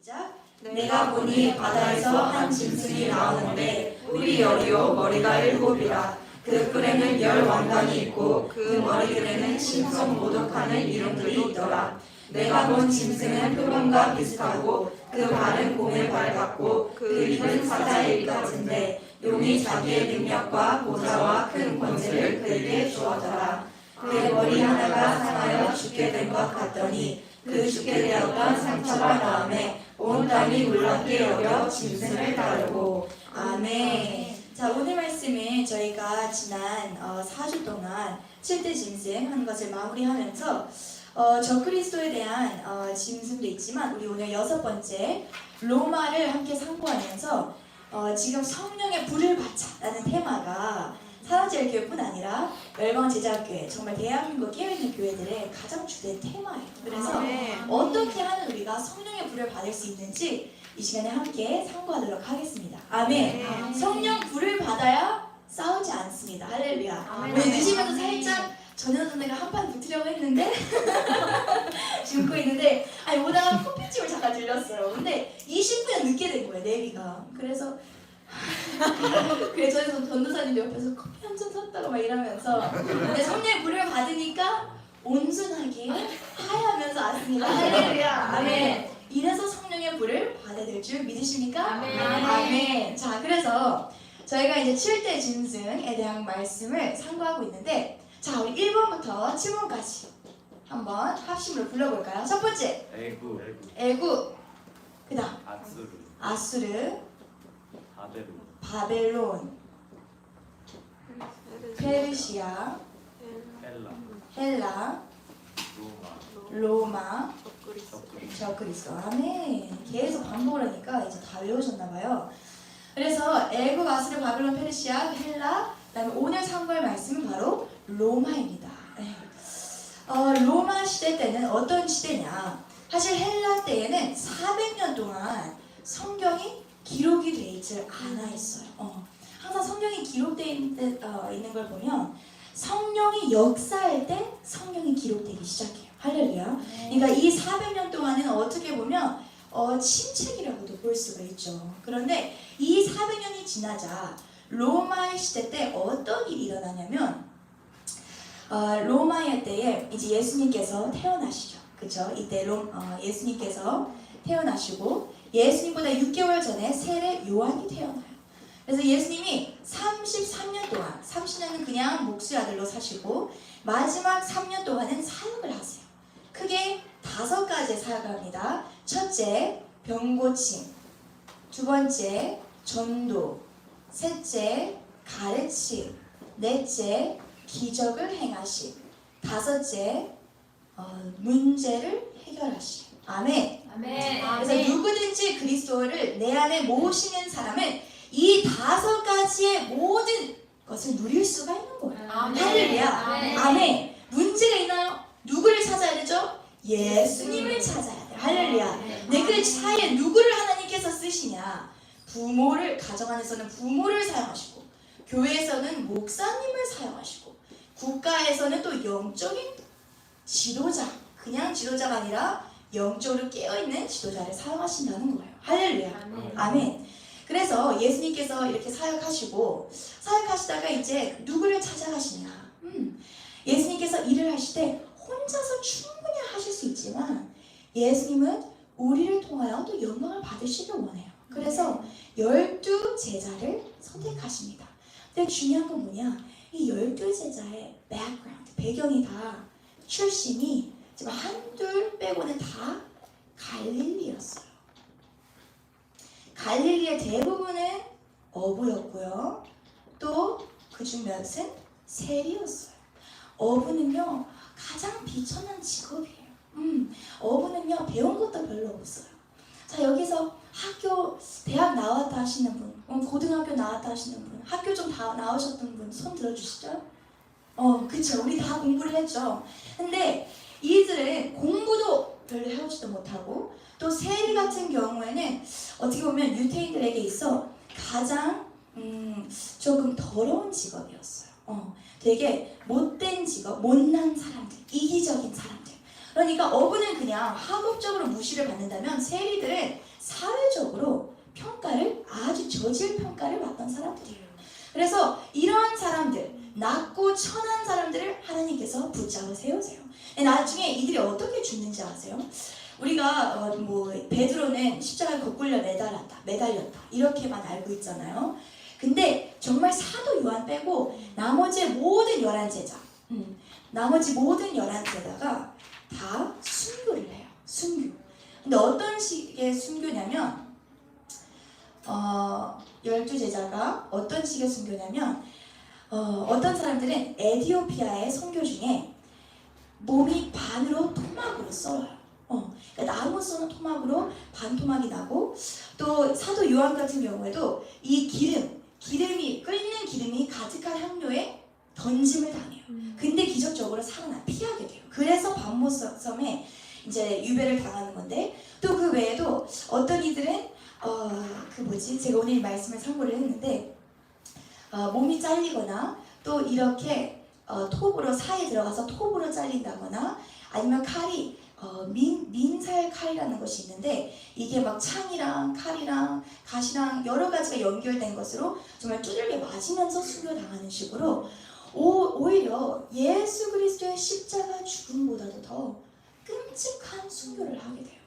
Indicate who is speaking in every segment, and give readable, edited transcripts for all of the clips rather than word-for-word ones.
Speaker 1: 시작.
Speaker 2: 내가 보니 바다에서 한 짐승이 나오는데 뿔이 여리요 머리가 일곱이라 그 뿔에는 열 왕관이 있고 그 머리들에는 신성 모독하는 이름들이 있더라. 내가 본 짐승은 표범과 비슷하고 그 발은 곰의 발 같고 그 입은 사자의 입 같은데 용이 자기의 능력과 보좌와 큰 권세를 그에게 주었더라. 그의 머리 하나가 상하여 죽게 된 것 같더니 그 죽게 되었던 상처가 나음에 온 땅이 놀랍게 여겨 짐승을 따르고. 아멘.
Speaker 1: 자, 오늘 말씀은 저희가 지난 4주 동안 7대 짐승 하는 것을 마무리하면서 적그리스도에 대한 짐승도 있지만 우리 오늘 6번째 로마를 함께 상고하면서 지금 성령의 불을 받자라는 테마가 사랑제일교회뿐 아니라 열방제자교회, 정말 대한민국 깨어있는 교회들의 가장 주된 테마예요. 그래서 어떻게 하면 우리가 성령의 불을 받을 수 있는지 이 시간에 함께 상고하도록 하겠습니다. 아멘. 성령 불을 받아야 싸우지 않습니다. 할렐루야. 오늘 늦으면서 살짝 전에도 내가 한판 붙으려고 했는데 죽고 있는데 오다가 커피집을 잠깐 들렸어요. 근데 20분 늦게 된 거예요, 내비가. 그래서 전도사님 옆에서 커피 한 잔 샀다가 막 이러면서 근데 성령의 불을 받으니까 온순하게 하야하면서 왔습니다. 할렐루야. 아멘. 이래서 성령의 불을 받아야 될 줄 믿으십니까?
Speaker 2: 아멘.
Speaker 1: 아멘. 자, 그래서 저희가 이제 7대 짐승에 대한 말씀을 상고하고 있는데 자, 우리 1번부터 7번까지 한번 합심으로 불러볼까요? 첫 번째 에구, 그 다음 아수르, 바벨론, 페르시아, 헬라, 로마, 적그리스도. 아멘. 계속 반복을 하니까 이제 다 외우셨나봐요. 그래서 애국, 아수르, 바벨론, 페르시아, 헬라, 그다음에 오늘 상고할 말씀은 바로 로마입니다. 로마 시대 때는 어떤 시대냐? 사실 헬라 때에는 400년 동안 성경이 기록이 되어 있질 않아 있어요. 항상 성경이 기록되어 있는 걸 보면 성령이 역사할 때 성경이 기록되기 시작해요. 할렐루야. 그러니까 이 400년 동안은 어떻게 보면 침체기라고도 볼 수가 있죠. 그런데 이 400년이 지나자 로마의 시대 때 어떤 일이 일어나냐면 로마의 때에 이제 예수님께서 태어나시죠. 그렇죠? 이때 예수님께서 태어나시고 예수님보다 6개월 전에 세례 요한이 태어나요. 그래서 예수님이 33년 동안 30년은 그냥 목수의 아들로 사시고 마지막 3년 동안은 사역을 하세요. 크게 5가지의 사역을 합니다. 첫째, 병고침. 두 번째, 전도. 셋째, 가르침. 넷째, 기적을 행하심. 다섯째, 문제를 해결하심. 아멘. 그래서 누구든지 그리스도를 내 안에 모시는 사람은 이 5가지의 모든 것을 누릴 수가 있는 거예요. 할렐루야. 아멘. 문제가 있나요? 누구를 찾아야 되죠? 예수님을 찾아야 돼요. 할렐루야. 그 사이에 누구를 하나님께서 쓰시냐? 부모를, 가정 안에서는 부모를 사용하시고 교회에서는 목사님을 사용하시고 국가에서는 또 영적인 지도자, 그냥 지도자가 아니라 영적으로 깨어있는 지도자를 사용하신다는 거예요. 할렐루야. 아멘. 그래서 예수님께서 이렇게 사역하시다가 이제 누구를 찾아가시냐? 예수님께서 일을 하실 때 혼자서 충분히 하실 수 있지만 예수님은 우리를 통하여 또 영광을 받으시길 원해요. 그래서 12 제자를 선택하십니다. 근데 중요한 건 뭐냐? 이 12 제자의 배경이 다 출신이 지금 한둘 빼고는 다 갈릴리였어요. 갈릴리의 대부분은 어부였고요. 또 그중 몇은 세리였어요. 어부는요 가장 비천한 직업이에요. 어부는요 배운 것도 별로 없어요. 자, 여기서 대학 나왔다 하시는 분, 고등학교 나왔다 하시는 분, 학교 좀 다 나오셨던 분 손 들어주시죠? 그쵸. 우리 다 공부를 했죠. 근데 이들은 공부도 별로 해오지도 못하고 또 세리 같은 경우에는 어떻게 보면 유태인들에게 있어 가장 조금 더러운 직업이었어요. 되게 못된 직업, 못난 사람들, 이기적인 사람들. 그러니까 어부는 그냥 학업적으로 무시를 받는다면 세리들은 사회적으로 평가를 아주 저질 평가를 받던 사람들이에요. 그래서 이런 사람들, 낮고 천한 사람들을 하나님께서 붙잡아 세우세요. 나중에 이들이 어떻게 죽는지 아세요? 우리가 베드로는 십자가에 거꾸려 매달렸다 이렇게만 알고 있잖아요. 근데 정말 사도 요한 빼고 나머지 모든 11제자 나머지 모든 11제자가 다 순교를 해요. 순교. 근데 어떤 식의 순교냐면 12제자가 어떤 식의 순교냐면 어떤 사람들은 에티오피아의 선교 중에 몸이 반으로 토막으로 썰어요. 그러니까 나무 쏘는 토막으로 반토막이 나고, 또 사도 요한 같은 경우에도 이 기름이 끓는 기름이 가득한 향료에 던짐을 당해요. 근데 기적적으로 피하게 돼요. 그래서 반모섬에 이제 유배를 당하는 건데, 또 그 외에도 어떤 이들은 제가 오늘 이 말씀을 참고를 했는데 몸이 잘리거나 또 이렇게 톱으로 사이에 들어가서 톱으로 잘린다거나, 아니면 칼이 민살 칼이라는 것이 있는데 이게 막 창이랑 칼이랑 갓이랑 여러 가지가 연결된 것으로 정말 두들겨 맞으면서 순교당하는 식으로 오히려 예수 그리스도의 십자가 죽음보다도 더 끔찍한 순교를 하게 돼요.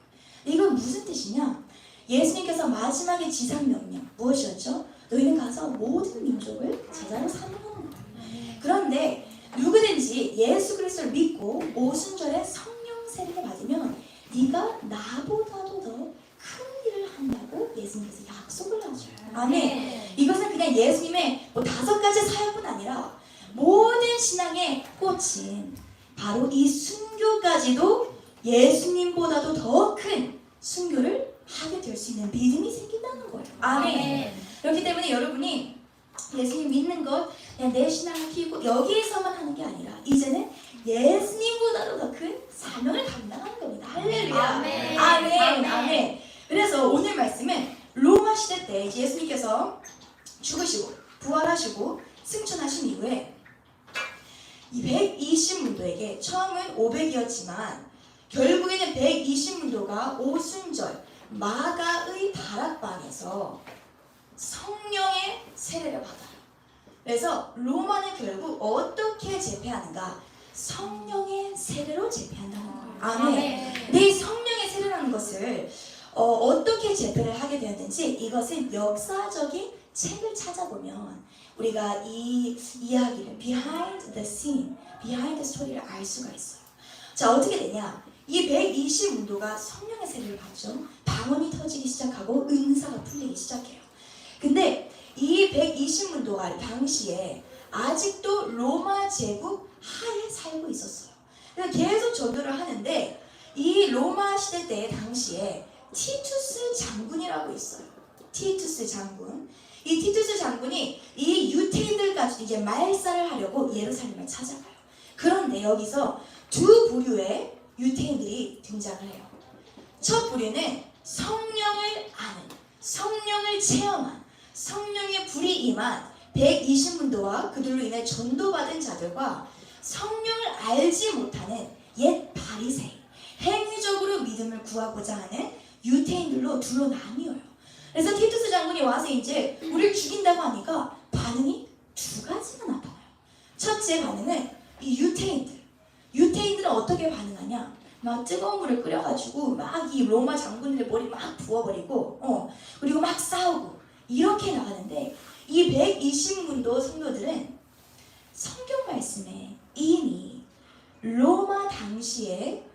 Speaker 1: 이건 무슨 뜻이냐? 예수님께서 마지막에 지상 명령 무엇이었죠? 너희는 가서 모든 민족을 제자로 삼으라는 거예요. 그런데 누구든지 예수 그리스도를 믿고 오순절에 성령 세례를 받으면 네가 나보다도 더 큰 일을 한다고 예수님께서 약속을 하셔요. 아멘. 이것은 그냥 예수님의 5가지 사역뿐 아니라 모든 신앙의 꽃인 바로 이 순교까지도 예수님보다도 더 큰 순교를 하게 될 수 있는 믿음이 생긴다는 거예요. 아멘. 그렇기 때문에 여러분이 예수님 믿는 것 그냥 내 신앙을 키우고 여기에서만 하는 게 아니라 이제는 예수님보다도 더 큰 사명을 감당하는 겁니다. 할렐루야.
Speaker 2: 아멘.
Speaker 1: 아멘. 아멘. 그래서 오늘 말씀은 로마 시대 때 예수님께서 죽으시고 부활하시고 승천하신 이후에 이 120문도에게 처음은 500이었지만 결국에는 120문도가 오순절 마가의 다락방에서 성령의 세례를 받아요. 그래서 로마는 결국 어떻게 제패하는가? 성령의 세례로 제패한다는 거예요. 아멘. 근데 이 성령의 세례라는 것을 어떻게 제패를 하게 되었는지 이것은 역사적인 책을 찾아보면 우리가 이 이야기를 behind the scene, behind the story를 알 수가 있어요. 자, 어떻게 되냐? 이 120문도가 성령의 세례를 받죠. 방언이 터지기 시작하고 은사가 풀리기 시작해요. 근데 이 120문도가 당시에 아직도 로마 제국 하에 살고 있었어요. 그래서 계속 전도를 하는데 이 로마 시대 때 당시에 티투스 장군이라고 있어요. 티투스 장군. 이 티투스 장군이 이 유태인들까지 이제 말살을 하려고 예루살렘을 찾아가요. 그런데 여기서 두 부류의 유태인들이 등장을 해요. 첫 부류는 성령을 아는, 성령을 체험한, 성령의 불이 임한 120문도와 그들로 인해 전도받은 자들과 성령을 알지 못하는 옛 바리새인, 행위적으로 믿음을 구하고자 하는 유태인들로 둘로 나뉘어요. 그래서 티투스 장군이 와서 이제 우리를 죽인다고 하니까 반응이 2가지가 나타나요. 첫째 반응은 이 유태인들은 어떻게 반응하냐? 막 뜨거운 물을 끓여가지고 막 이 로마 장군들의 머리 막 부어버리고 그리고 막 싸우고 이렇게 나가는데 이 120문도 성도들은 성경 말씀에 이미 로마 당시에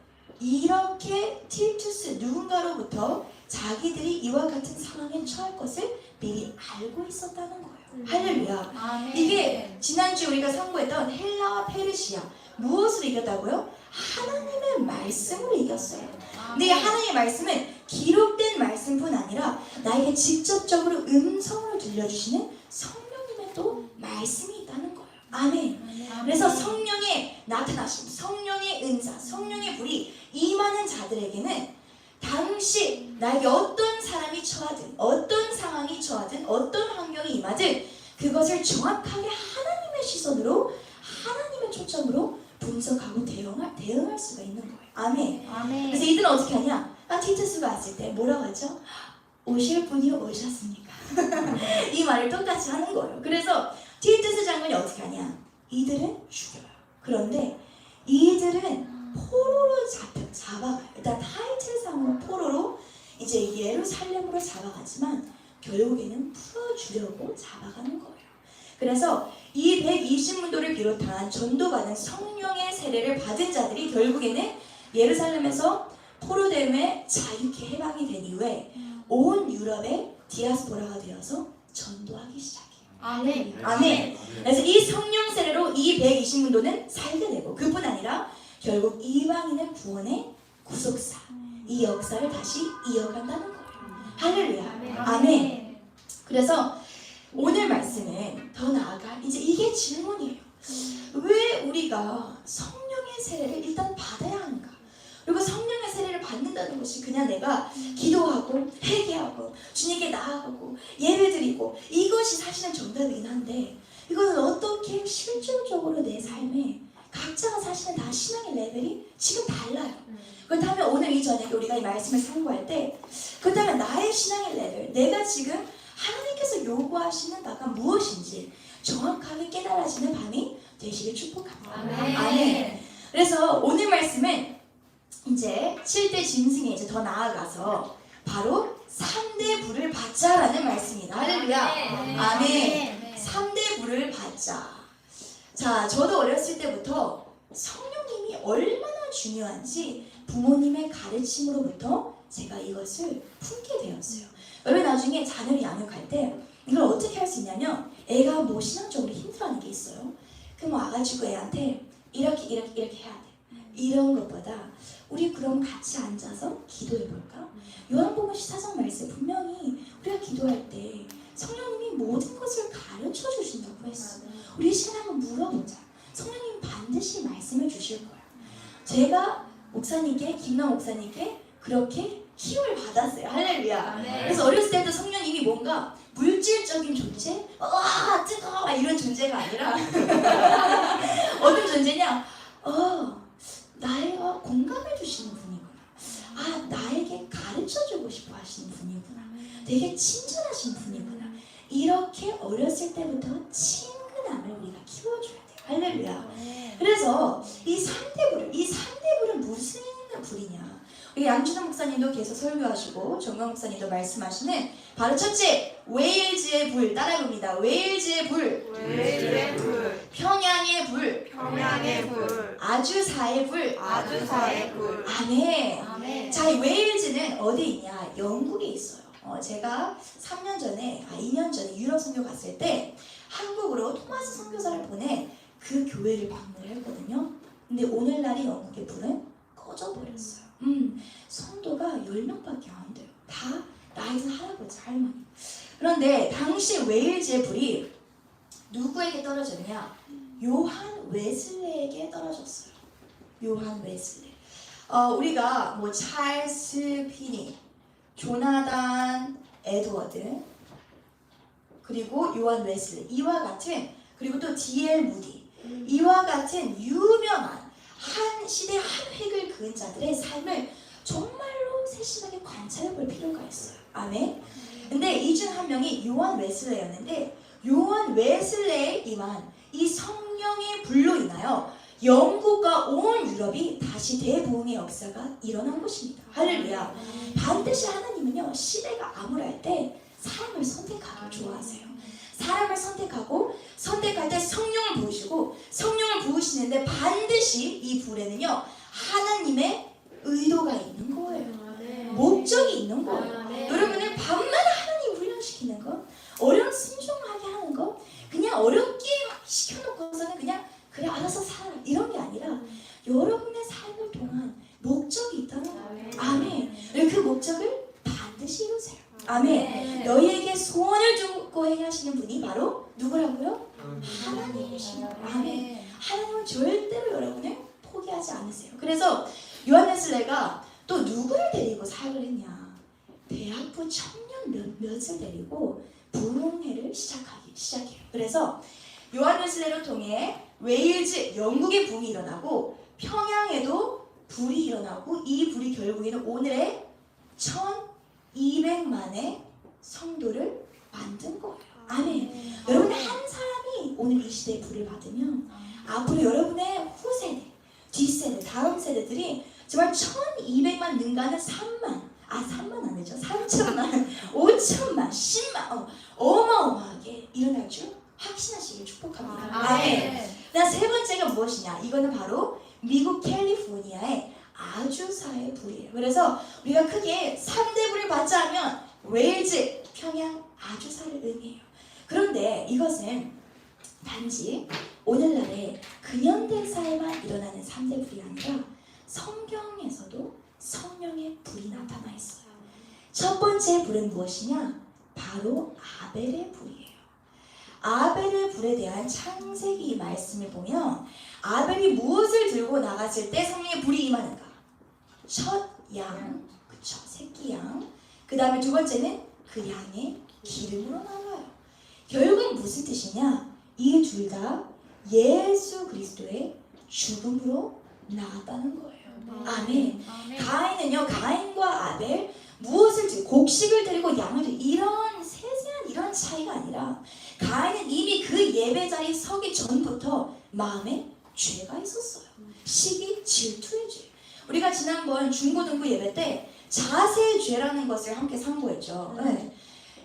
Speaker 1: 이렇게 티투스 누군가로부터 자기들이 이와 같은 상황에 처할 것을 미리 알고 있었다는 거예요. 할렐루야.
Speaker 2: 아멘.
Speaker 1: 이게 지난주 우리가 상고했던 헬라와 페르시아 무엇으로 이겼다고요? 하나님의 말씀으로 이겼어요. 근데 이 하나님의 말씀은 기록된 말씀뿐 아니라 나에게 직접적으로 음성을 들려주시는 성령님의 또 말씀이 있다는 거예요. 아멘. 그래서 성령의 나타나심, 성령의 은사, 성령의 불이 임하는 자들에게는 당시 나에게 어떤 사람이 처하든 어떤 상황이 처하든 어떤 환경이 임하든 그것을 정확하게 하나님의 시선으로 하나님의 초점으로 분석하고 대응할 수가 있는 거예요. 아멘.
Speaker 2: 아멘.
Speaker 1: 그래서 이들은 어떻게 하냐? 티투스가 왔을 때 뭐라고 하죠? 오실 분이 오셨습니까? 이 말을 똑같이 하는 거예요. 그래서 티투스 장군이 어떻게 하냐? 이들은 죽여요. 그런데 이들은 포로로 잡아가요. 일단 타이틀상으로 포로로 이제 예루살렘으로 잡아가지만 결국에는 풀어주려고 잡아가는 거예요. 그래서 이 120문도를 비롯한 전도받은 성령의 세례를 받은 자들이 결국에는 예루살렘에서 포로됨에 자유케 해방이 된 이후에 온 유럽에 디아스포라가 되어서 전도하기 시작해요.
Speaker 2: 아멘.
Speaker 1: 아멘. 그래서 이 성령 세례로 이 120문도는 살게 되고 그뿐 아니라 결국 이방인의 구원의 구속사 이 역사를 다시 이어간다는 거예요. 할렐루야. 아멘. 그래서 오늘 말씀은 더 나아가 이제 이게 질문이에요. 왜 우리가 성령의 세례를 일단 받아야 하는가? 그리고 성령의 세례를 받는다는 것이 그냥 내가 기도하고 회개하고 주님께 나아가고 예배드리고 이것이 사실은 정답이긴 한데 이것은 어떻게 실질적으로 내 삶에 각자가 사실은 다 신앙의 레벨이 지금 달라요. 그렇다면 오늘 이 저녁에 우리가 이 말씀을 상고할 때 그렇다면 나의 신앙의 레벨 내가 지금 하나님께서 요구하시는 바가 무엇인지 정확하게 깨달아지는 밤이 되시길 축복합니다. 아멘. 그래서 오늘 말씀은 이제 7대 짐승에 이제 더 나아가서 바로 3대 불을 받자라는 말씀이다. 할렐루야. 아멘. 3대 불을 받자. 자, 저도 어렸을 때부터 성령님이 얼마나 중요한지 부모님의 가르침으로부터 제가 이것을 품게 되었어요. 여러분 나중에 자녀를 양육할 때 이걸 어떻게 할 수 있냐면 애가 뭐 신앙적으로 힘들어하는 게 있어요. 그럼 와가지고 애한테 이렇게 해야 돼. 이런 것보다 우리 그럼 같이 앉아서 기도해 볼까? 요한복음 14장 말씀 분명히 우리가 기도할 때 성령님이 모든 것을 가르쳐 주신다고 했어. 우리 시간 한번 물어보자. 성령님 반드시 말씀을 주실 거야. 제가 목사님께 김남 목사님께 그렇게 힘을 받았어요. 할렐루야. 그래서 어렸을 때도 성령님이 뭔가 물질적인 존재, 와 뜨거워 이런 존재가 아니라 어떤 존재냐? 나에게 공감해 주시는 분이구나. 나에게 가르쳐주고 싶어 하시는 분이구나. 되게 친절하신 분이구나. 이렇게 어렸을 때부터 친근함을 우리가 키워줘야 돼요. 할렐루야. 그래서 이 3대 불은 무슨 불이냐? 우리 양준호 목사님도 계속 설교하시고 정강 목사님도 말씀하시는 바로 첫째, 웨일즈의 불. 따라해봅니다. 웨일즈의 불.
Speaker 2: 웨일즈의 불.
Speaker 1: 평양의 불.
Speaker 2: 평양의 불.
Speaker 1: 아주사의 불.
Speaker 2: 아주사의 불.
Speaker 1: 아멘. 자, 이 웨일즈는 어디 있냐? 영국에 있어요. 제가 2년 전에 유럽 선교 갔을 때 한국으로 토마스 선교사를 보내 그 교회를 방문을 했거든요. 근데 오늘날의 영국의 불은 꺼져버렸어요. 성도가 10명밖에 안 돼요. 다 나이 든 할아버지, 할머니. 그런데 당시 웨일즈의 불이 누구에게 떨어졌냐? 요한 웨슬레에게 떨어졌어요. 요한 웨슬레. 우리가 뭐 찰스 피니, 조나단 에드워드, 그리고 요한 웨슬레 이와 같은, 그리고 또 D.L. 무디 이와 같은 유명한 한 시대 한 획을 그은 자들의 삶을 정말로 세심하게 관찰해 볼 필요가 있어요. 아멘. 근데 이 중 한 명이 요한 웨슬레였는데 요한 웨슬레의 이 성령의 불로 인하여 영국과 온 유럽이 다시 대부흥의 역사가 일어난 것입니다. 할렐루야. 반드시 하나님은요 시대가 암울할 때 사람을 선택하길 좋아하세요. 사람을 선택할 때 성령을 부으시고 성령을 부으시는데 반드시 이 불에는요 하나님의 의도가 있는 거예요. 목적이 있는 거예요. 여러분을 밤마다 하나님 훈련시키는 거, 어려운 순종하게 하는 거, 그냥 어렵게 시켜놓고서는 그냥 그래 알아서 살아 이런 게 아니라 여러분의 삶을 통한 목적이 있다는 거예요. 아멘. 그 목적을 반드시 이루세요. 아멘. 너희에게 소원을 두고 행하시는 분이 바로 누구라고요? 하나님이십니다. 아멘. 하나님은 절대로 여러분을 포기하지 않으세요. 그래서 요한 웨슬레가 또 누구를 데리고 사역을 했냐? 대학부 청년 몇을 데리고 부흥회를 시작해요. 그래서 요한 웨슬레를 통해 웨일즈, 영국의 부흥이 일어나고 평양에도 불이 일어나고 이 불이 결국에는 오늘의 200만의 성도를 만든 거예요. 아멘. 여러분 한 사람이 오늘 이 시대에 부를 받으면 앞으로 여러분의 후세대, 뒷세대, 다음 세대들이 정말 1200만 능가는 3만 안 되죠. 3천만, 5천만, 10만 어마어마하게 일어날 줄 확신하시길 축복합니다. 아멘. 세 번째가 무엇이냐? 이거는 바로 미국 캘리포니아의 아주사의 불이에요. 그래서 우리가 크게 3대 불을 받자 하면 웨일즈, 평양, 아주사를 의미해요. 그런데 이것은 단지 오늘날의 근현대사에만 일어나는 3대 불이 아니라 성경에서도 성령의 불이 나타나 있어요. 첫 번째 불은 무엇이냐? 바로 아벨의 불이에요. 아벨의 불에 대한 창세기 말씀을 보면 아벨이 무엇을 들고 나갔을 때 성령의 불이 임하는가? 첫 양, 그쵸? 새끼 양. 그 다음에 두 번째는 그 양의 기름으로 나와요. 결국 무슨 뜻이냐? 이 둘 다 예수 그리스도의 죽음으로 나갔다는 거예요. 아멘. 가인은요, 가인과 아벨 무엇을 들고 곡식을 들고 양을 들고 이런 세세한 이런 차이가 아니라 가인은 이미 그 예배 자리에 서기 전부터 마음에 죄가 있었어요. 시기, 질투의 죄. 우리가 지난번 중고등부 예배 때 자세의 죄라는 것을 함께 상고했죠. 네.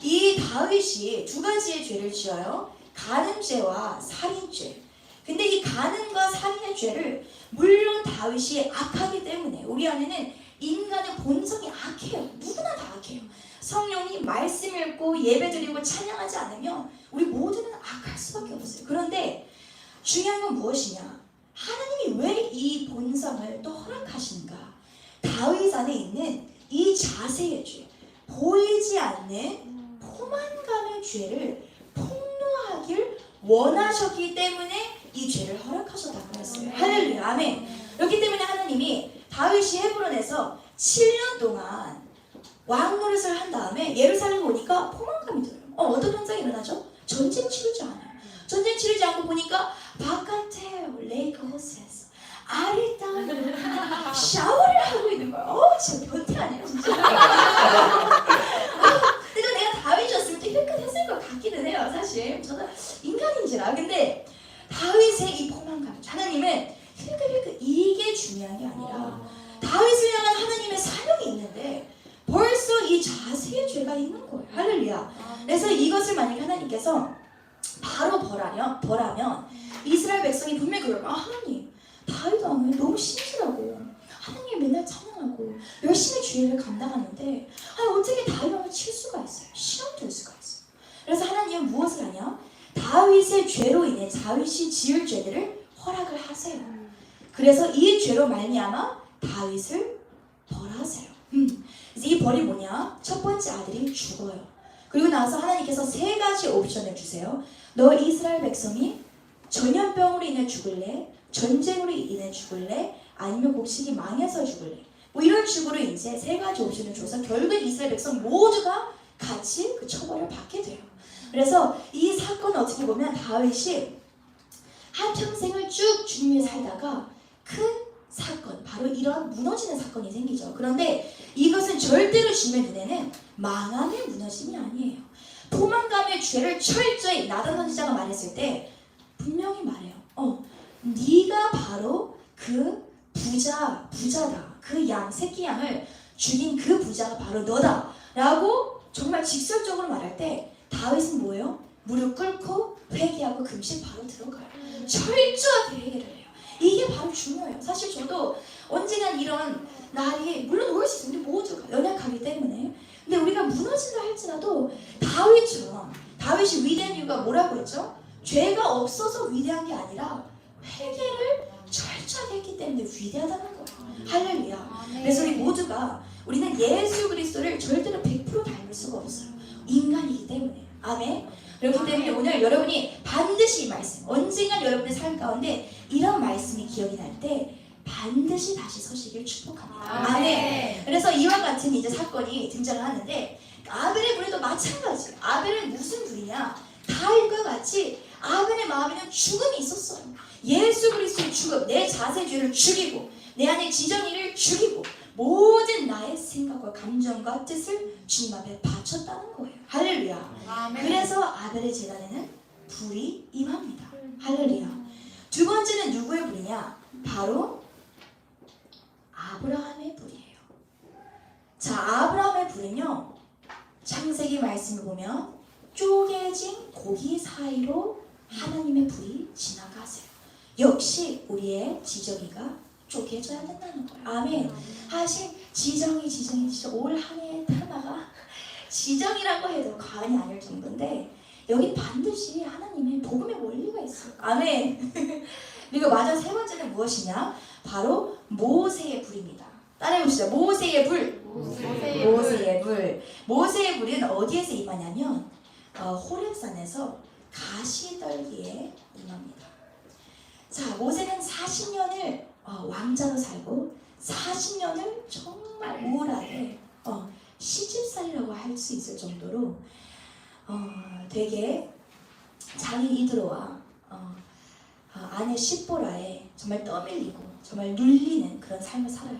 Speaker 1: 이 다윗이 두 가지의 죄를 지어요. 간음죄와 살인죄. 근데 이 간음과 살인의 죄를 물론 다윗이 악하기 때문에 우리 안에는 인간의 본성이 악해요. 누구나 다 악해요. 성령이 말씀 읽고 예배 드리고 찬양하지 않으면 우리 모두는 악할 수밖에 없어요. 그런데 중요한 건 무엇이냐? 하나님이 왜 이 본성을 또 허락하신가? 다윗 안에 있는 이 자세의 죄, 보이지 않는 포만감의 죄를 폭로하길 원하셨기 때문에 이 죄를 허락하셨다고 했어요. 할렐루야, 아멘. 그렇기 때문에 하나님이 다윗이 헤브론에서 7년 동안 왕 노릇을 한 다음에 예루살렘 오니까 포만감이 들어요. 어떤 현상이 일어나죠? 전쟁 치르지 않아요. 전쟁 치르지 않고 보니까 바깥에 레이크 호스에서 아리따운 샤워를 하고 있는 거예요. 진짜 변태 아니에요, 진짜. 근데 내가 다윗이었으면 또 이렇게 했을 것 같기는 해요, 사실. 저는 인간인지라. 근데 다윗의 이 포만감, 하나님은 이게 중요한 게 아니라 다윗을 향한 하나님의 사명이 있는데 벌써 이 자세의 죄가 있는 거예요. 할렐루야. 그래서 이것을 만약에 하나님께서 바로 벌하면 이스라엘 백성이 분명히 그럴 거예요. 하나님, 다윗 왕은 너무 신실하고 하나님 맨날 찬양하고 열심히 주의를 감당하는데 어떻게 다윗 왕을 칠 수가 있어요? 실험될 수가 있어요. 그래서 하나님은 무엇을 하냐? 다윗의 죄로 인해 다윗이 지을 죄들을 허락을 하세요. 그래서 이 죄로 말미암아 다윗을 벌하세요. 이 벌이 뭐냐? 첫 번째 아들이 죽어요. 그리고 나서 하나님께서 세 가지 옵션을 주세요. 너 이스라엘 백성이 전염병으로 인해 죽을래? 전쟁으로 인해 죽을래? 아니면 곡식이 망해서 죽을래? 뭐 이런 식으로 이제 세 가지 옵션을 줘서 결국 이스라엘 백성 모두가 같이 그 처벌을 받게 돼요. 그래서 이 사건은 어떻게 보면 다윗이 한평생을 쭉 주님 위에 살다가 큰 사건, 바로 이런 무너지는 사건이 생기죠. 그런데 이것은 절대로 주님의 눈에는 망함의 무너짐이 아니에요. 포만감의 죄를 철저히 나단 선지자가 말했을 때 분명히 말해요. 네가 바로 그 부자다. 그 양, 새끼 양을 죽인 그 부자가 바로 너다. 라고 정말 직설적으로 말할 때 다윗은 뭐예요? 무릎 꿇고 회개하고 금식 바로 들어가요. 철저하게 회개를 해요. 이게 바로 중요해요. 사실 저도 언젠간 이런 날이 물론 올 수 있어요. 우리 모두가 연약하기 때문에. 근데 우리가 무너진다 할지라도 다윗처럼, 다윗이 위대한 이유가 뭐라고 했죠? 죄가 없어서 위대한 게 아니라 회개를 철저하게 했기 때문에 위대하다는 거예요. 할렐루야. 그래서 우리 모두가 우리는 예수 그리스도를 절대로 100% 닮을 수가 없어요. 인간이기 때문에. 아멘. 그렇기 때문에 오늘 여러분이 반드시 이 말씀, 언젠간 여러분의 삶 가운데 이런 말씀이 기억이 날 때 반드시 다시 서시길 축복합니다. 아멘. 그래서 이와 같은 이제 사건이 등장을 하는데 아벨의 불에도 마찬가지. 아벨은 무슨 불이냐? 다윗과 같이 아벨의 마음에는 죽음이 있었어요. 예수 그리스도의 죽음, 내 자세 죄를 죽이고 내 안에 지정이를 죽이고 모든 나의 생각과 감정과 뜻을 주님 앞에 바쳤다는 거예요. 할렐루야.
Speaker 2: 아멘.
Speaker 1: 그래서 아벨의 제단에는 불이 임합니다. 할렐루야. 두 번째는 누구의 불이냐? 바로 아브라함의 불이에요. 자, 아브라함의 불은요, 창세기 말씀을 보면 쪼개진 고기 사이로 하나님의 불이 지나가세요. 역시 우리의 지정이가 쪼개져야 된다는 거예요. 아멘. 사실 지정이 진짜 올 한 해 테마가 지정이라고 해도 과언이 아닐 정도인데 여기 반드시 하나님의 복음의 원리가 있어요. 아멘. 그리고 마저 세 번째는 무엇이냐? 바로 모세의 불입니다. 따라해보시죠. 모세의 불. 모세의 불. 모세의 불은 어디에서 임하냐면 호렙산에서 가시떨기에 임합니다. 자, 모세는 40년을 왕자로 살고 40년을 정말 우울하게 시집살이라고 할 수 있을 정도로 되게 장인 이드로와 아내 십보라에 정말 떠밀리고 정말 눌리는 그런 삶을 살아요.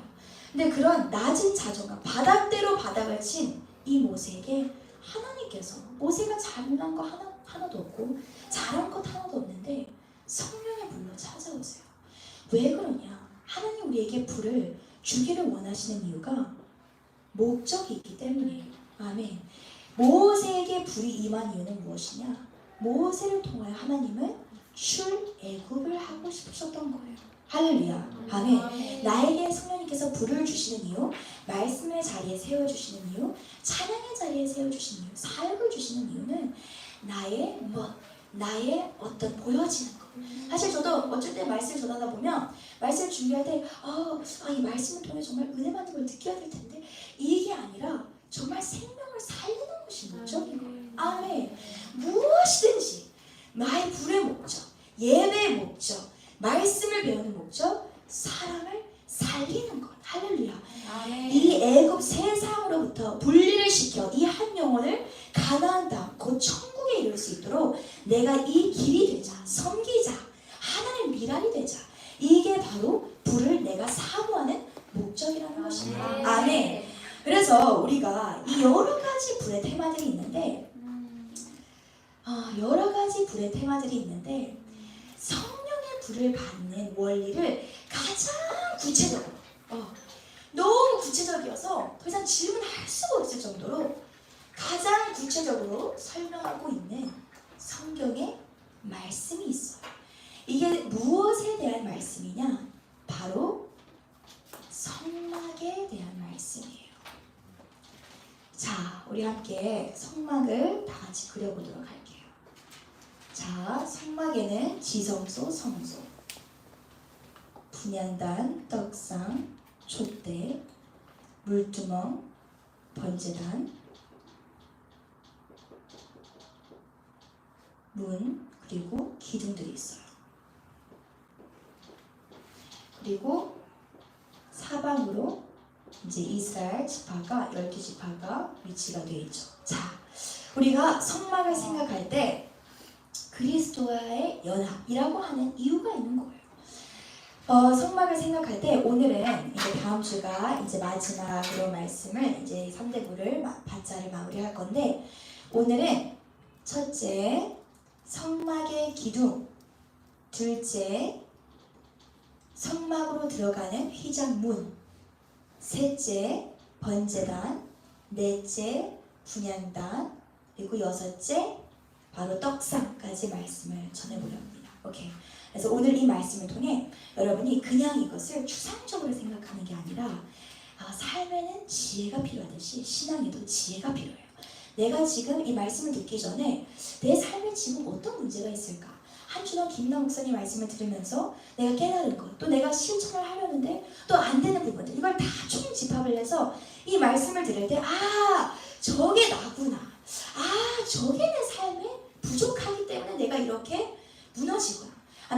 Speaker 1: 근데 그런 낮은 자존감, 바닥대로 바닥을 친 이 모세에게 하나님께서 모세가 잘난 거 하나도 없고 잘한 것 하나도 없는데 성령의 불로 찾아오세요. 왜 그러냐? 하나님 우리에게 불을 주기를 원하시는 이유가 목적이 있기 때문이에요. 아멘. 모세에게 불이 임한 이유는 무엇이냐? 모세를 통하여 하나님은 출애굽을 하고 싶으셨던 거예요. 할렐루야. 아멘. 나에게 성령님께서 불을 주시는 이유, 말씀의 자리에 세워주시는 이유, 찬양의 자리에 세워주시는 이유, 사역을 주시는 이유는 나의 어떤 보여지는 것. 사실 저도 어쩔 때 말씀을 전하다 보면 말씀을 준비할 때 이 말씀을 통해 정말 은혜 받는 걸 느껴야 될 텐데 이게 아니라 정말 생명을 살리는 것이 목적인 거예요. 아멘. 무엇이든지 나의 불의 목적, 예배의 목적, 말씀을 배우는 목적, 사람을 살리는 것. 할렐루야.
Speaker 2: 아멘.
Speaker 1: 이 애굽 세상으로부터 분리를 시켜 이 한 영혼을 가나안 땅 곧 천국에 이룰 수 있도록 내가 이 길이 되자, 섬기자, 하나님 미랄이 되자. 이게 바로 불을 내가 사모하는 목적이라는 것입니다. 아멘. 그래서 우리가 이 여러 가지 불의 테마들이 있는데 성령의 불을 받는 원리를 가장 구체적으로 너무 구체적이어서 더 이상 질문할 수가 없을 정도로 가장 구체적으로 설명하고 있는 성경의 말씀이 있어요. 이게 무엇에 대한 말씀이냐? 바로 성막에 대한 말씀이에요. 자, 우리 함께 성막을 다 같이 그려보도록 할게요. 자, 성막에는 지성소, 성소, 분향단, 떡상, 촛대, 물두멍, 번제단, 문, 그리고 기둥들이 있어요. 그리고 사방으로 이제 이스라엘 지파가 12지파가 위치가 되어 있죠. 자, 우리가 성막을 생각할 때 그리스도와의 연합이라고 하는 이유가 있는 거예요. 성막을 생각할 때 오늘은 이제 다음 주가 이제 마지막으로 말씀을 이제 3대부를 반차를 마무리할 건데 오늘은 첫째 성막의 기둥, 둘째 성막으로 들어가는 휘장문, 셋째 번제단, 넷째 분향단, 그리고 여섯째 바로 떡상까지 말씀을 전해보려 합니다. 오케이. 그래서 오늘 이 말씀을 통해 여러분이 그냥 이것을 추상적으로 생각하는 게 아니라 삶에는 지혜가 필요하듯이 신앙에도 지혜가 필요해요. 내가 지금 이 말씀을 듣기 전에 내 삶에 지금 어떤 문제가 있을까? 한 주간 김남 목사님 말씀을 들으면서 내가 깨달은 것, 또 내가 실천을 하려는데 또 안 되는 부분들, 이걸 다 총집합을 해서 이 말씀을 들을 때 저게 나구나. 저게 내 삶에 부족하기 때문에 내가 이렇게 무너지구나.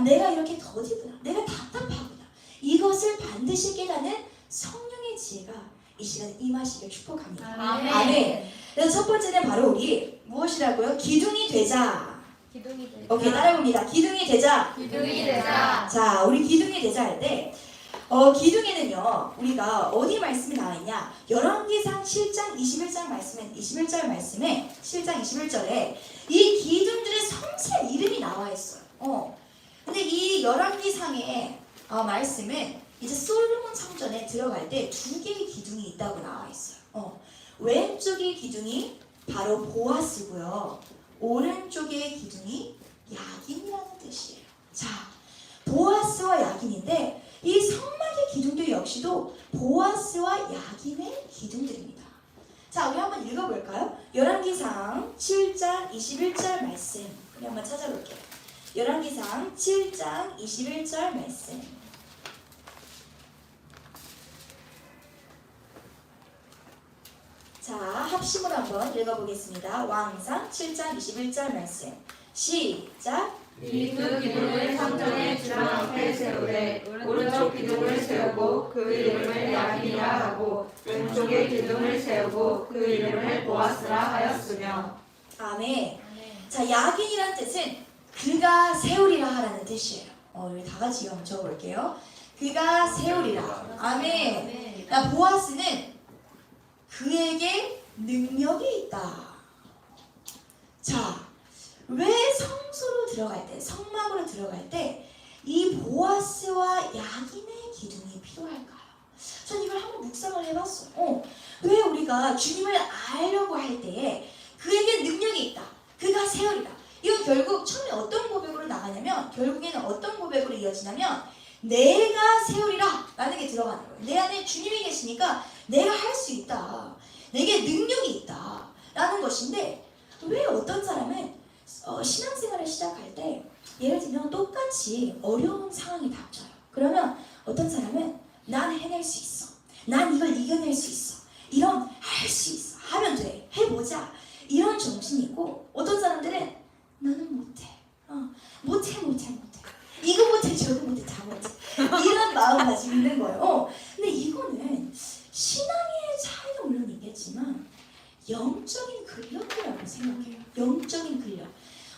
Speaker 1: 내가 이렇게 더디구나. 내가 답답하구나. 이것을 반드시 깨닫는 성령의 지혜가 이 시간에 임하시길 축복합니다. 아멘. 그래서 첫 번째는 바로 우리 무엇이라고요? 기둥이 되자.
Speaker 2: 기둥이 되자.
Speaker 1: 오케이, 따라해봅니다. 기둥이 되자.
Speaker 2: 기둥이 되자.
Speaker 1: 자, 우리 기둥이 되자 할 때 기둥에는요 우리가 어디 말씀이 나와 있냐? 열왕기상 7장 21장 말씀에 21절 말씀에 7장 21절에 이 기둥들의 성스레 이름이 나와 있어요. 근데 이 열왕기상의 말씀은 이제 솔로몬 성전에 들어갈 때 두 개의 기둥이 있다고 나와 있어요. 왼쪽의 기둥이 바로 보아스고요. 오른쪽의 기둥이 야긴이라는 뜻이에요. 자, 보아스와 야긴인데 이 성막의 기둥들 역시도 보아스와 야긴의 기둥들입니다. 자, 우리 한번 읽어볼까요? 열왕기상 7장 21절 말씀. 우리 한번 찾아볼게요. 열왕기상 7장 21절 말씀. 자, 합심으로 한번 읽어보겠습니다. 왕상 7장 21절 말씀. 시작.
Speaker 2: 이 두 기둥을 성전의 주랑 앞에 세우되 오른쪽 기둥을 세우고 그 이름을 야긴이라 하고 왼쪽의 기둥을 세우고 그 이름을 보아스라 하였으며.
Speaker 1: 아멘. 자, 야긴이라는 뜻은 그가 세우리라 하라는 뜻이에요. 우리 다 같이 한번 적어볼게요. 그가 세우리라. 아멘. 보아스는 그에게 능력이 있다. 자, 왜 성소로 들어갈 때, 성막으로 들어갈 때 이 보아스와 야긴의 기둥이 필요할까요? 전 이걸 한번 묵상을 해봤어요. 왜 우리가 주님을 알려고 할 때에 그에게 능력이 있다. 그가 세우리라. 이건 결국 처음에 어떤 고백으로 나가냐면 결국에는 어떤 고백으로 이어지냐면 내가 세우리라 라는 게 들어가는 거예요. 내 안에 주님이 계시니까 내가 할 수 있다. 내게 능력이 있다 라는 것인데 왜 어떤 사람은 신앙생활을 시작할 때 예를 들면 똑같이 어려운 상황이 닥쳐요. 그러면 어떤 사람은 난 해낼 수 있어. 난 이걸 이겨낼 수 있어. 이런 할 수 있어. 하면 돼. 해보자. 이런 정신이 있고 어떤 사람들은 나는 못해. 못해. 이거 못해 저거 못해 다 못해. 이런 마음 가지고 있는 거예요. 근데 이거는 신앙의 차이도 물론 있겠지만 영적인 근력이라고 생각해요. 영적인 근력.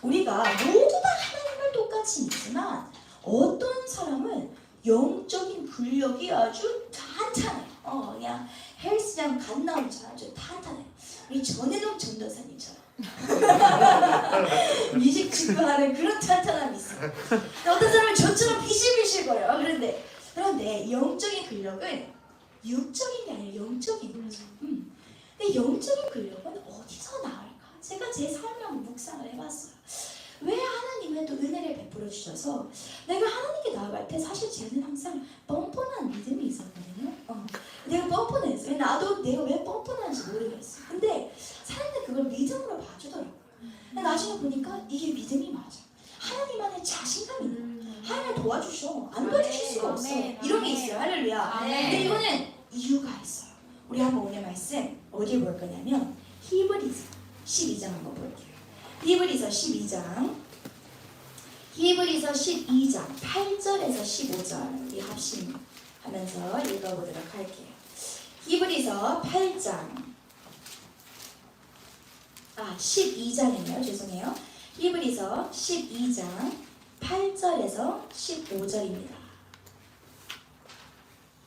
Speaker 1: 우리가 모두 다 하나님을 똑같이 믿지만 어떤 사람은 영적인 근력이 아주 탄탄해요. 그냥 헬스장 갓 나온 줄 아주 탄탄해요. 우리 전해동 전도사님처럼 미식 축구하는 그런 탄탄함이 있어요. 어떤 사람은 저처럼 비실비실거려요. 그런데 영적인 근력은 육적인 게 아니라 영적인 거죠. 근데 영적인 근력은 어디서 나올까? 제가 제 삶을 한번 묵상을 해봤어요. 왜 하나님은 또 은혜를 베풀어 주셔서 내가 하나님께 나아갈 때 사실 저는 항상 뻔뻔한 믿음이 있었거든요. 내가 뻔뻔했어요. 나도 내가 왜 뻔뻔한지 모르겠어요. 근데 사람들이 그걸 믿음으로 봐주더라고요. 근데 나중에 보니까 이게 믿음이 맞아. 하나님 안에 자신감이 있는 거야. 하나님을 도와주셔. 안 도와주실 수가 없어. 이런 게 있어요. 할렐루야. 근데 이거는 이유가 있어요. 우리 한번 오늘 말씀 어디에 볼 거냐면 히브리서 12장 한번 볼게요. 히브리서 12장 8절에서 15절 이 합심하면서 읽어보도록 할게요. 히브리서 12장이네요. 죄송해요. 히브리서 12장 8절에서 15절입니다.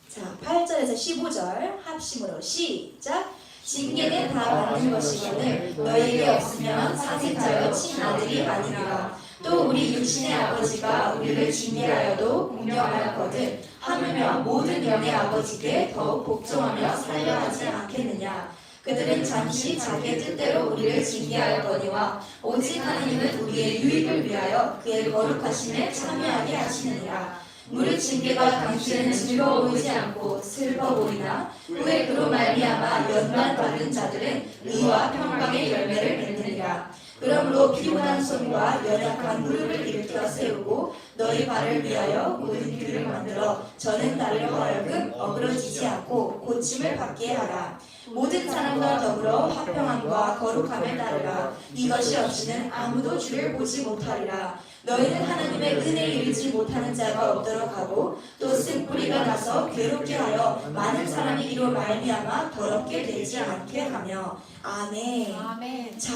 Speaker 1: 자, 8절에서 15절 합심으로 시작. 징계는 다 받는 것이거늘 너희에게 없으면 사생자여 친아들이 아니니라. 또 우리 육신의 아버지가 우리를 징계하여도 공경하였거든 하물며 모든 영의 아버지께 더욱 복종하며 살려 하지 않겠느냐. 그들은 잠시 자기의 뜻대로 우리를 징계하였거니와 오직 하나님은 우리의 유익을 위하여 그의 거룩하심에 참여하게 하시느니라. 무릇 징계가 당시에는 즐거워 보이지 않고 슬퍼 보이나 후에 그로 말미암아 연단 받은 자들은 의와 평강의 열매를 맺느니라. 그러므로 피곤한 손과 연약한 무릎을 일으켜 세우고 너희 발을 위하여 모든 길을 만들어 저는 나를 하여금 어그러지지 않고 고침을 받게 하라. 모든 사람과 더불어 화평함과 거룩함을 따르라. 이것이 없이는 아무도 주를 보지 못하리라. 너희는 하나님의 은혜에 이르지 못하는 자가 없도록 하고 또 쓴뿌리가 나서 괴롭게 하여 많은 사람이 이로 말미암아 더럽게 되지 않게 하며. 아멘.
Speaker 2: 아멘.
Speaker 1: 자,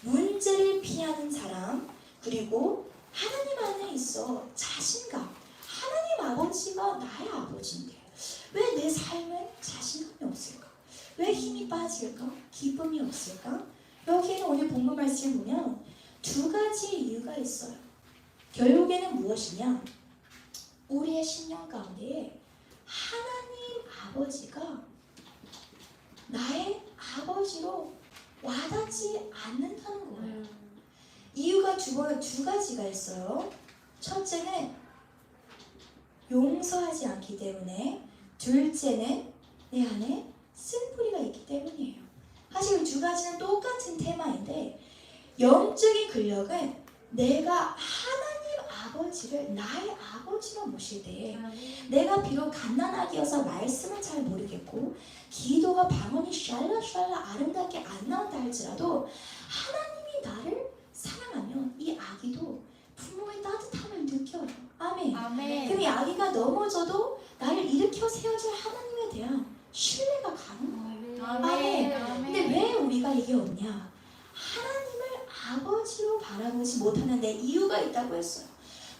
Speaker 1: 문제를 피하는 사람 그리고 하나님 안에 있어 자신감. 하나님 아버지가 나의 아버지인데 왜 내 삶은 자신감이 없을까? 왜 힘이 빠질까? 기쁨이 없을까? 여기에는 오늘 본문 말씀을 보면 두 가지 이유가 있어요. 결국에는 무엇이냐? 우리의 신령 가운데에 하나님 아버지가 나의 아버지로 와닿지 않는다는 거예요. 이유가 두 가지가 있어요. 첫째는 용서하지 않기 때문에, 둘째는 내 안에 쓴뿌리가 있기 때문이에요. 사실 이 두 가지는 똑같은 테마인데 영적인 근력은 내가 하나님 아버지를 나의 아버지로 모실 때 내가 비록 갓난아기여서 말씀을 잘 모르겠고 기도가 방언이 샬라샬라 아름답게 안 나온다 할지라도 하나님이 나를 사랑하면 이 아기도 부모의 따뜻함을 느껴요. 아멘. 그럼 이 아기가 넘어져도 나를 일으켜 세워줄 하나님에 대한 신뢰가 가는 거예요. 아멘. 근데 왜 우리가 이게 없냐? 하나님을 아버지로 바라보지 못하는 데 이유가 있다고 했어요.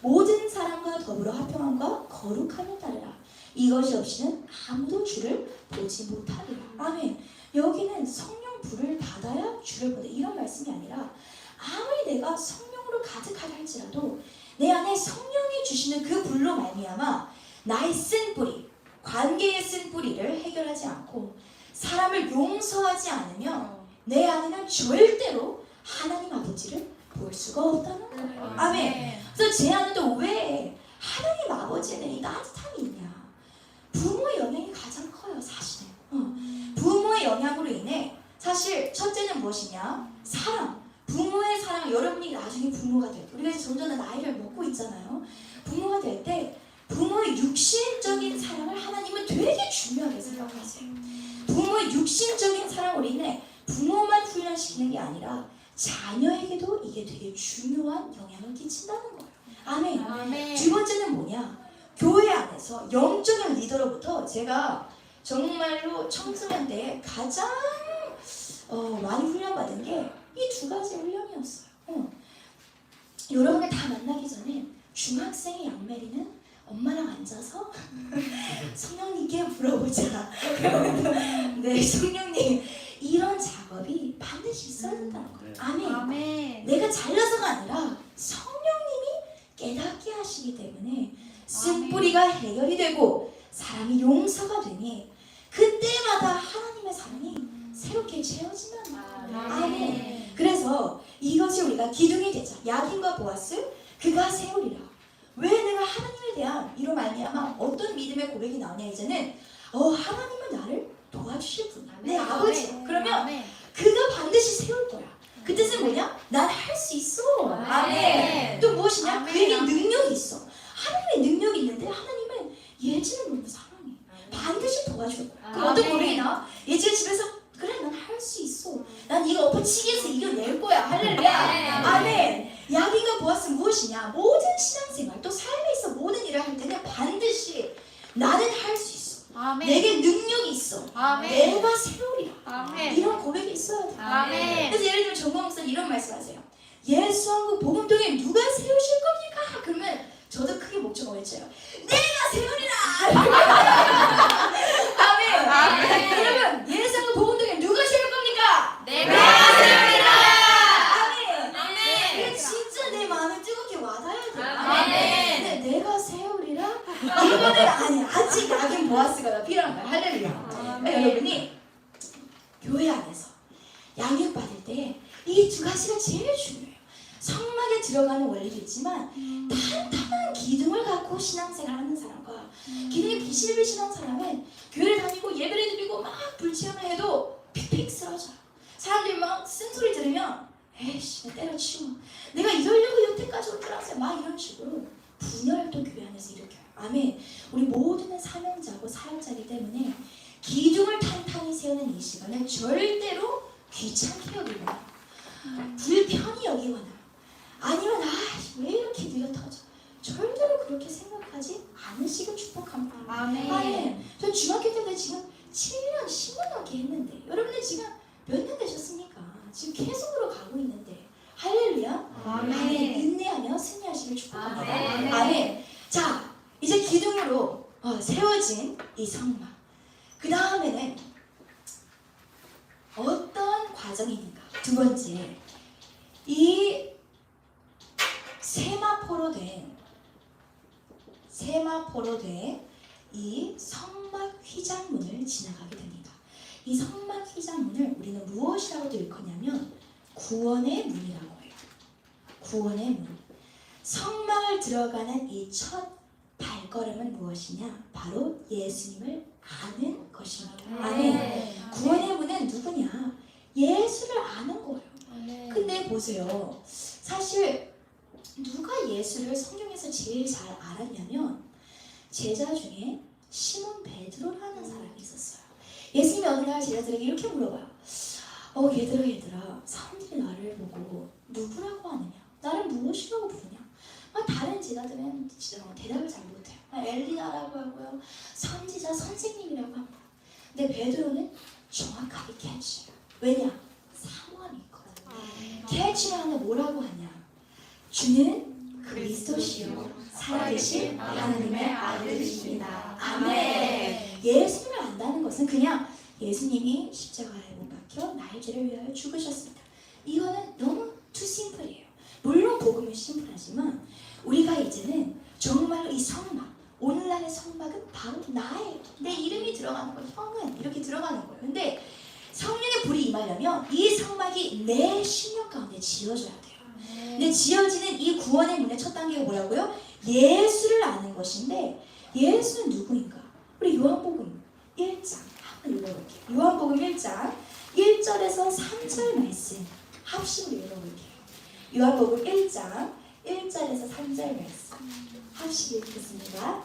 Speaker 1: 모든 사람과 더불어 화평함과 거룩함을 따르라. 이것이 없이는 아무도 주를 보지 못하리라. 아멘. 여기는 성령 불을 받아야 주를 보다 이런 말씀이 아니라 아무리 내가 성령으로 가득하다 할지라도 내 안에 성령이 주시는 그 불로 말미암아 나의 쓴 뿌리, 관계의 쓴 뿌리를 해결하지 않고 사람을 용서하지 않으면 내 안에는 절대로 하나님 아버지를 볼 수가 없다는 거예요. 아멘. 그래서 제 안에도 왜 하나님 아버지에는 이 따뜻함이 있냐? 부모의 영향이 가장 커요, 사실은. 부모의 영향으로 인해 사실 첫째는 무엇이냐? 사랑. 부모의 사랑. 여러분이 나중에 부모가 될 때, 우리가 이제 점점 더 나이를 먹고 있잖아요. 부모가 될 때 부모의 육신적인 사랑을 하나님은 되게 중요하게 생각하세요. 부모의 육신적인 사랑으로 인해 부모만 훈련시키는 게 아니라 자녀에게도 이게 되게 중요한 영향을 끼친다는 거예요. 아멘. 두 번째는 뭐냐? 교회 안에서 영적인 리더로부터 제가 정말로 청소년 때에 가장 많이 훈련받은 게 이 두 가지 훈련이었어요. 여러분을 다 만나기 전에 중학생의 양메리는 엄마랑 앉아서 성령님께 물어보자. 네, 성령님 이런 작업이 반드시 있어야 된다는 거예요. 아멘. 내가 잘나서가 아니라 성령님이 깨닫게 하시기 때문에 쓴뿌리가 해결이 되고 사람이 용서가 되니 그때마다 하나님의 사랑이 새롭게 채워진다는 거예요. 아멘. 그래서 이것이 우리가 기둥이 되자. 야긴과 보아스 그가 세우리라. 왜 내가 하나님에 대한 이로 말미암아 어떤 믿음의 고백이 나오냐? 이제는 하나님은 나를 도와주실 분이야. 내 아버지야. 그러면 그가 반드시 세울 거야. 그 뜻은 뭐냐? 난 할 수 있어. 아멘. 또 무엇이냐? 그에게 능력이 있어. 하나님의 능력이 있는데 하나님은 예지를 너무 사랑해. 반드시 도와줄 거야. 그 어떤 고백이 나와? 예지가 집에서 그래 난 할 수 있어. 난 이거 엎어치기해서 이겨낼 거야. 할렐루야. 아멘. 야긴과 보아스는 무엇이냐? 모든 신앙생활 또 삶에 있어 모든 일을 할 때는 반드시 나는 할 수 있어. 내게 능력이 있어. 내가 세우리라. 이런 고백이 있어야 돼. 그래서 예를 들면 정광 목사님 이런 말씀하세요. 예수왕국 복음동에 누가 세우실 겁니까? 그러면 저도 크게 목적어 외쳐요. 내가 세우리라. 아멘. 여러분 예수왕국 복음동에 누가 세울 겁니까?
Speaker 2: 내가 세우리라.
Speaker 1: 아멘. 진짜 내 마음에 뜨겁게 와닿아야 돼. 아멘. 근데 내가 세우리라? 이거는 아니 아직 야긴 보아스가 필요한 거야. 할렐루야. 여러분이 교회 안에서 양육받을 때 이 두 가지가 제일 중요해요. 성막에 들어가는 원리도 있지만 탄탄한 기둥을 갖고 신앙생활하는 사람과 기둥이 비실비실한 사람은 교회를 다니고 예배를 드리고 막 불체험을 해도 픽픽 쓰러져요. 사람들이 막 쓴소리 들으면 에이씨 때려치워. 내가 이러려고 여태까지 올 줄 알았어요. 막 이런 식으로 분열을 또 교회 안에서 일으켜요. 아멘. 우리 모두는 사명자고 사역자이기 때문에 기둥을 탄탄히 세우는 이 시간을 절대로 귀찮게 여기거나 불편히 여기거나 아니면 왜 이렇게 느려 터져 절대로 그렇게 생각하지 않으시길 축복합니다. 아멘. 전 중학교 때부터 지금 7년 10년 넘게 했는데 여러분들 지금 몇 년 되셨습니까? 지금 계속으로 가고 있는데 할렐루야. 아멘. 인내하며 승리하시길 축복합니다. 아멘. 자 이제 세워진 이 성막. 그 다음에는 어떤 과정이 있는가? 두 번째, 이 세마포로 된 이 성막 휘장문을 지나가게 됩니다. 이 성막 휘장문을 우리는 무엇이라고 일컫냐면 구원의 문이라고 해요. 구원의 문. 성막을 들어가는 이 첫 발걸음은 무엇이냐? 바로 예수님을 아는 것입니다. 아멘. 구원의 문은 누구냐? 예수를 아는 거예요. 근데 보세요. 사실 누가 예수를 성경에서 제일 잘 알았냐면 제자 중에 시몬 베드로라는 사람이 있었어요. 예수님이 어느 날 제자들에게 이렇게 물어봐요. 얘들아 사람들이 나를 보고 누구라고 하느냐? 나를 무엇이라고 부르냐? 다른 제자들은 대답을 잘 못해요. 엘리야라고 하고요. 선지자 선생님이라고 합니다. 근데 베드로는 정확하게 캐치해요. 왜냐? 상황이 있거든요. 캐치하면 뭐라고 하냐? 주는 그리스도시요 살아계신 하나님의 아들이십니다. 아멘. 예수님을 안다는 것은 그냥 예수님이 십자가에 못 박혀 나의 죄를 위하여 죽으셨습니다. 이거는 너무 too simple이에요. 물론 복음은 심플하지만 우리가 이제는 정말 이 성막, 오늘날의 성막은 바로 나예요. 내 이름이 들어가는 거, 형은 이렇게 들어가는 거예요. 근데 성령의 불이 임하려면 이 성막이 내 심령 가운데 지어져야 돼요. 근데 지어지는 이 구원의 문의 첫 단계가 뭐라고요? 예수를 아는 것인데 예수는 누구인가? 우리 요한복음 1장 한번 읽어볼게요. 요한복음 1장 1절에서 3절 말씀 합심으로 읽어볼게요. 요한복음 1장 1절에서 3절 말씀 합심 읽겠습니다.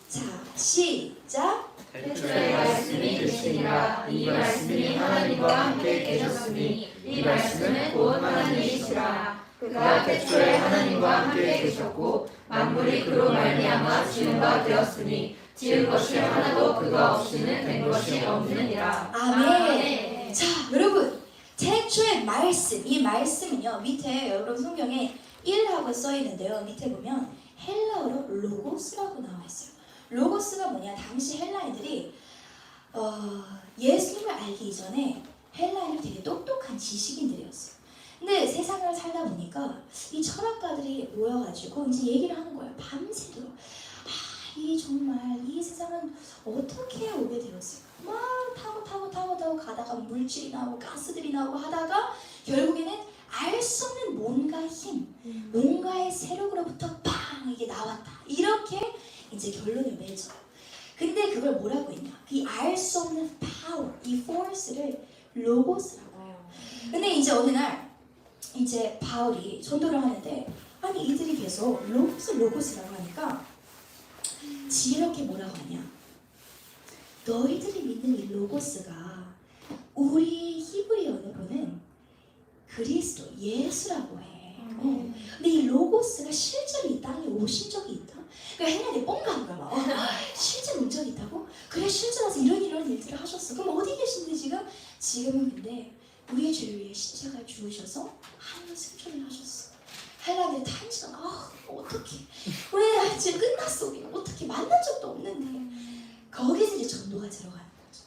Speaker 1: 자, 시작.
Speaker 2: 태초에 말씀이 계시니라. 이 말씀이 하나님과 함께 계셨으니 이 말씀은 곧 하나님이시라. 그가 태초에 하나님과 함께 계셨고 만물이 그로 말미암아 지은 바 되었으니 지은 것이 하나도 그가 없이는 된 것이 없느니라.
Speaker 1: 아멘. 자, 여러분 태초의 말씀, 이 말씀은요 밑에 여러분 성경에 1하고 써 있는데요. 밑에 보면 헬라어로 로고스라고 나와 있어요. 로고스가 뭐냐? 당시 헬라인들이 예수님을 알기 이전에 헬라인은 되게 똑똑한 지식인들이었어요. 근데 세상을 살다 보니까 이 철학가들이 모여가지고 이제 얘기를 하는 거예요. 밤새도록. 이 정말 이 세상은 어떻게 오게 되었을까? 막 타고 가다가 물질이 나오고 가스들이 나오고 하다가 결국에는 알 수 없는 뭔가 힘, 뭔가의 세력으로부터 빵 이게 나왔다. 이렇게 이제 결론을 맺어요. 근데 그걸 뭐라고 했냐? 이 알 수 없는 파워, 이 force를 로고스라고 해요. 근데 이제 어느 날 이제 바울이 전도를 하는데 아니 이들이 계속 로고스라고 하니까 지혜롭게 뭐라고 하냐? 너희들이 믿는 이 로고스가 우리 히브리 언어로는 그리스도, 예수라고 해. 근데 이 로고스가 실제로 이 땅에 오신 적이 있다? 그러니까 헬라인이 뻥간가 봐. 실제 온 적이 있다고? 그래 실제 와서 이런 일들을 하셨어. 그럼 어디 계신데 지금? 지금은 근데 우리의 죄를 위해 십자가에 죽으셔서 하나님 승천을 하셨어. 헬라인들이 탄식하고 어떡해. 우리 지금 끝났어. 우리 어떻게 만난 적도 없는데. 거기서 이제 전도가 들어가는 거죠.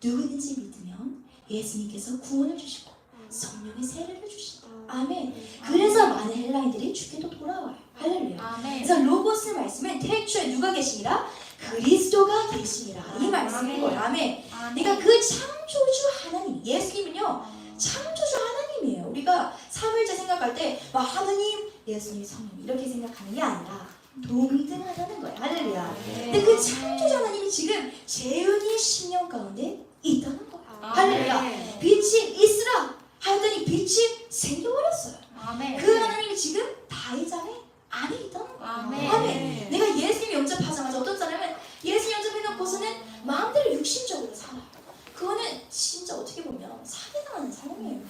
Speaker 1: 누구든지 믿으면 예수님께서 구원을 주시고 성령의 세례를 주신다. 아멘. 그래서 많은 헬라인들이 주께도 돌아와요. 할렐루야.
Speaker 2: 아멘.
Speaker 1: 그래서 로고스 말씀은 태초에 누가 계시니라? 그리스도가 계시니라. 이 말씀인 거예요. 아멘. 그러니까 그 창조주 하나님, 예수님은요 창조주 하나님이에요. 우리가 삼일째 생각할 때 막 하느님, 예수님, 성령 이렇게 생각하는 게 아니라 동등하다는 거예요. 할렐루야. 근데 그 창조주 하나님이 지금 재윤이 심령 가운데 있다는 거예요. 할렐루야. 빛이 있으라 하였더니 빛이 생겨버렸어요. 그 하나님이 지금 다윗장에 안에 있다는 거예요. 아멘. 내가 예수님 영접하자마자 어떤 사람은 예수님 영접해놓고서는 마음대로 육신적으로 살아요. 그거는 진짜 어떻게 보면 사기당하는 사람이에요.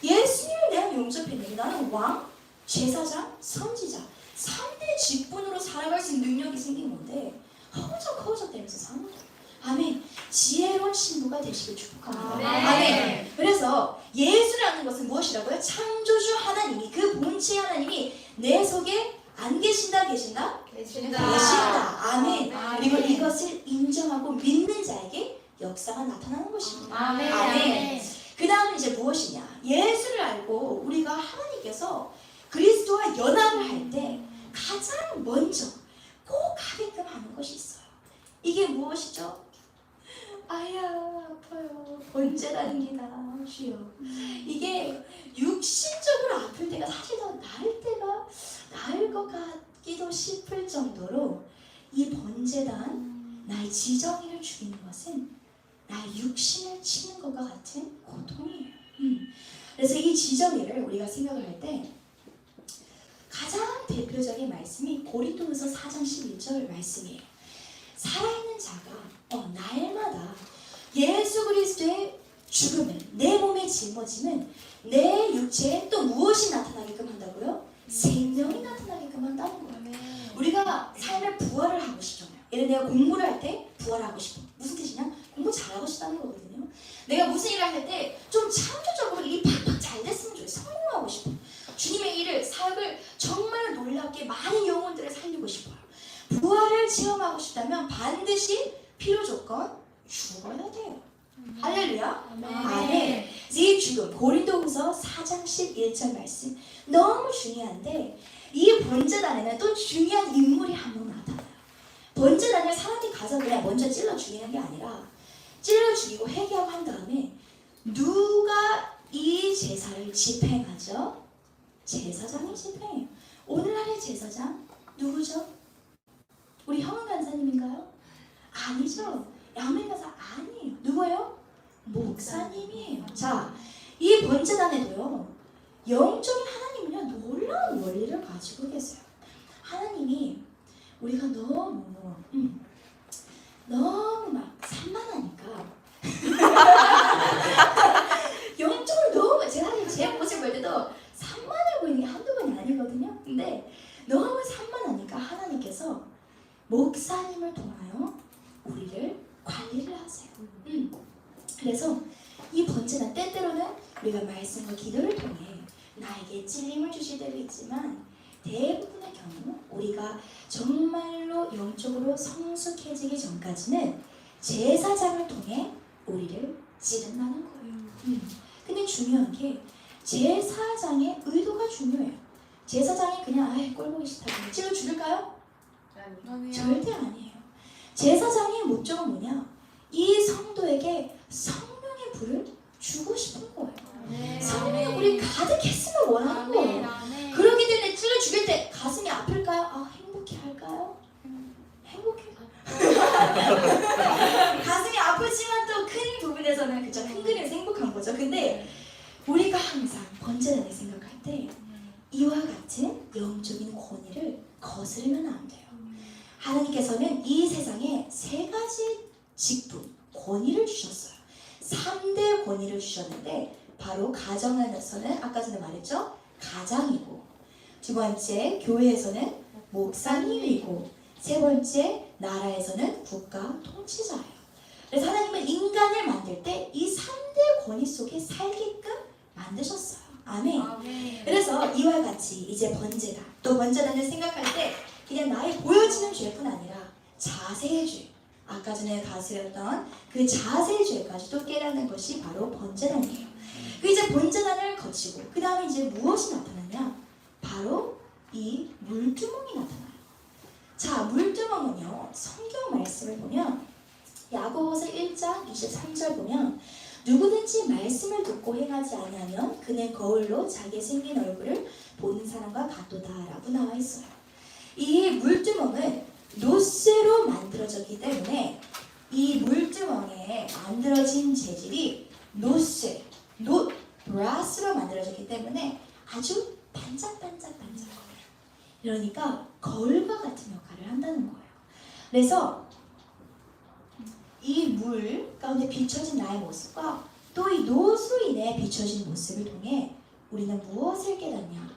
Speaker 1: 예수님을 내가 영접했는데 나는 왕, 제사장, 선지자 3대 직분으로 살아갈 수 있는 능력이 생긴 건데 허우적대면서 사는 거예요. 아멘. 지혜로운 신부가 되시길 축복합니다. 아멘. 그래서 예수라는 것은 무엇이라고요? 창조주 하나님이 그 본체 하나님이 내 속에 안 계신다, 계신다?
Speaker 2: 계신다.
Speaker 1: 계신다. 아멘.
Speaker 2: 아멘.
Speaker 1: 그리고 이것을 인정하고 믿는 자에게 역사가 나타나는 것입니다.
Speaker 2: 아멘.
Speaker 1: 아멘. 그 다음은 이제 무엇이냐? 예수를 알고 우리가 하나님께서 그리스도와 연합을 할 때 가장 먼저 꼭 하게끔 하는 것이 있어요. 이게 무엇이죠? 아야 아파요. 번제단입니다. 주여. 이게 육신적으로 아플 때가 사실 더 나을 때가 나을 것 같기도 싶을 정도로 이 번제단 나의 지정의를 죽이는 것은 나의 육신을 치는 것과 같은 고통이에요. 그래서 이 지정의를 우리가 생각을 할 때 가장 대표적인 말씀이 고린도후서 4장 11절 말씀이에요. 살아있는 자가 날마다 예수 그리스도의 죽음을 내 몸에 짊어지면 내 육체에 또 무엇이 나타나게끔 한다고요? 생명이 나타나게끔 한다는 거예요. 우리가 삶의 부활을 하고 싶잖아요. 예를 들어 내가 공부를 할 때 부활하고 싶어. 무슨 뜻이냐? 공부 잘하고 싶다는 거거든요. 내가 무슨 일을 할 때 좀 창조적으로 일이 팍팍 잘 됐으면 좋겠어. 성공하고 싶어. 주님의 일을, 사역을 정말 놀랍게 많은 영혼들을 살리고 싶어요. 부활을 체험하고 싶다면 반드시 필요 조건 죽어야 돼요. 할렐루야. 아멘. 이 죽음 고린도후서 4장 11절 말씀 너무 중요한데 이 번제단에는 또 중요한 인물이 한 명 나타나요. 번제단을 사람이 가서 그냥 먼저 찔러 죽이는 게 아니라 찔러 죽이고 회개하고 한 다음에 누가 이 제사를 집행하죠? 제사장이 집행해요. 오늘날의 제사장 누구죠? 우리 형은 간사님인가요? 아니죠. 야멘 간사 아니에요. 누구예요? 목사님이에요. 자, 이 번제단에도요 영적인 하나님은요 놀라운 원리를 가지고 계세요. 하나님이 우리가 너무 막 산만하니까 영적으로 너무 제가 사실 제 모습 볼 때도 산만해 보이는 게 한두 번이 아니거든요. 근데 너무 산만하니까 하나님께서 목사님을 통하여 우리를 관리를 하세요. 그래서 이 번제단 때때로는 우리가 말씀과 기도를 통해 나에게 찔림을 주실 때도 있지만 대부분의 경우 우리가 정말로 영적으로 성숙해지기 전까지는 제사장을 통해 우리를 찌른다는 거예요. 근데 중요한 게 제사장의 의도가 중요해요. 제사장이 그냥 꼴 보기 싫다고 찔러 죽일까요? 절대 아니에요. 제사장의 목적은 뭐냐? 이 성도에게 성령의 불을 주고 싶은 거예요. 성령의 불이 가득했으면 원하는 거예요. 그렇기 때문에 찔러 죽일 때 가슴이 아플까요? 행복해 할까요? 행복해. 가슴이 아프지만 또 큰 부분에서는 그쵸, 큰 그림에서 행복한 거죠. 근데 우리가 항상 번제단을 생각할 때 이와 같은 영적인 권위를 거스르면 안 돼요. 하나님께서는 이 세상에 세 가지 직분, 권위를 주셨어요. 3대 권위를 주셨는데 바로 가정 안에서는 아까 전에 말했죠? 가장이고, 두 번째 교회에서는 목사님이고, 세 번째 나라에서는 국가 통치자예요. 그래서 하나님은 인간을 만들 때 이 3대 권위 속에 살게끔 만드셨어요. 아멘. 그래서 이와 같이 이제 번제단, 또 번제단을 생각할 때 그냥 나의 보여지는 죄뿐 아니라 자세의 죄, 아까 전에 다스렸던 그 자세의 죄까지도 깨닫는 것이 바로 번제단이에요. 그 이제 번제단을 거치고 그 다음에 이제 무엇이 나타나냐? 바로 이 물두멍이 나타나요. 자, 물두멍은요 성경 말씀을 보면 야고보서 1장 23절 보면 누구든지 말씀을 듣고 행하지 아니하면 그는 거울로 자기 생긴 얼굴을 보는 사람과 같도다라고 나와 있어요. 이 물두멍은 노쇠로 만들어졌기 때문에 이 물두멍에 만들어진 재질이 노쇠, 브라스로 만들어졌기 때문에 아주 반짝반짝거려요. 그러니까 거울과 같은 역할을 한다는 거예요. 그래서 이 물 가운데 비춰진 나의 모습과 또 이 노수인의 비춰진 모습을 통해 우리는 무엇을 깨닫냐?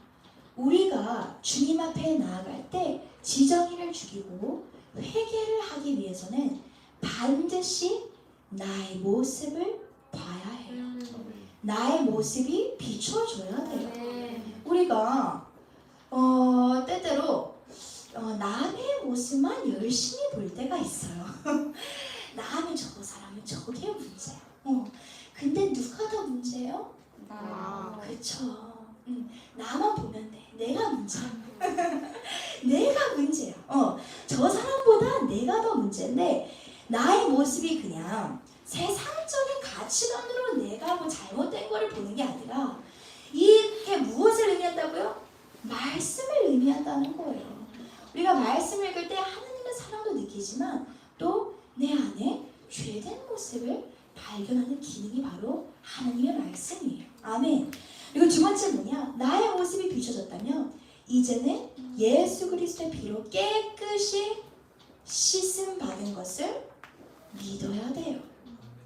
Speaker 1: 우리가 주님 앞에 나아갈 때 지정의를 죽이고 회개를 하기 위해서는 반드시 나의 모습을 봐야 해요. 나의 모습이 비춰져야 돼요. 우리가 때때로 남의 모습만 열심히 볼 때가 있어요. 남의 저 사람은 저게 문제야. 근데 누가 더 문제예요? 그쵸. 나만 보면 돼. 내가 문제야. 내가 문제야. 저 사람보다 내가 더 문제인데 나의 모습이 그냥 세상적인 가치관으로 내가 뭐 잘못된 거를 보는 게 아니라 이게 무엇을 의미한다고요? 말씀을 의미한다는 거예요. 우리가 말씀을 읽을 때 하나님의 사랑도 느끼지만 또 내 안에 죄된 모습을 발견하는 기능이 바로 하나님의 말씀이에요. 아멘. 그리고 두 번째 뭐냐? 나의 모습이 비춰졌다면 이제는 예수 그리스도의 피로 깨끗이 씻음 받은 것을 믿어야 돼요.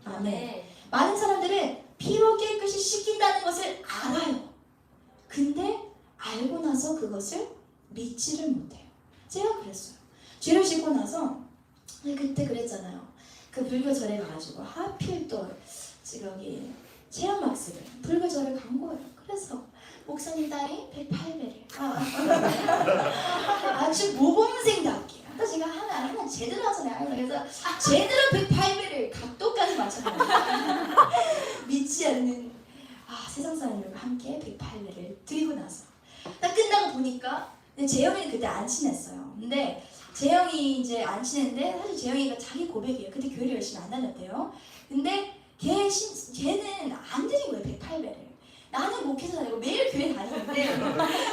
Speaker 1: 아멘. 많은 사람들은 피로 깨끗이 씻긴다는 것을 알아요. 근데 알고 나서 그것을 믿지를 못해요. 제가 그랬어요. 죄를 짓고 나서 그때 그랬잖아요. 그 불교절에 가가지고 하필 또 여기 체험학습을 불교절에 간 거예요. 그래서 목사님 딸이 108배를 아주 모범생답게 제가 하나 제대로 하잖아요. 그래서 제대로 108배를 각도까지 맞췄거든요. 믿지 않는 세상 사람들과 함께 108배를 드리고 나서 딱 끝나고 보니까 재영이는 그때 안 친했어요. 근데 재영이 이제 안 친했는데 사실 재영이가 자기 고백이에요. 그때 교회를 열심히 안 다녔대요. 근데 걔는 안 드린 거예요. 108배를. 나는 목회자 다니고 매일 교회 다니는데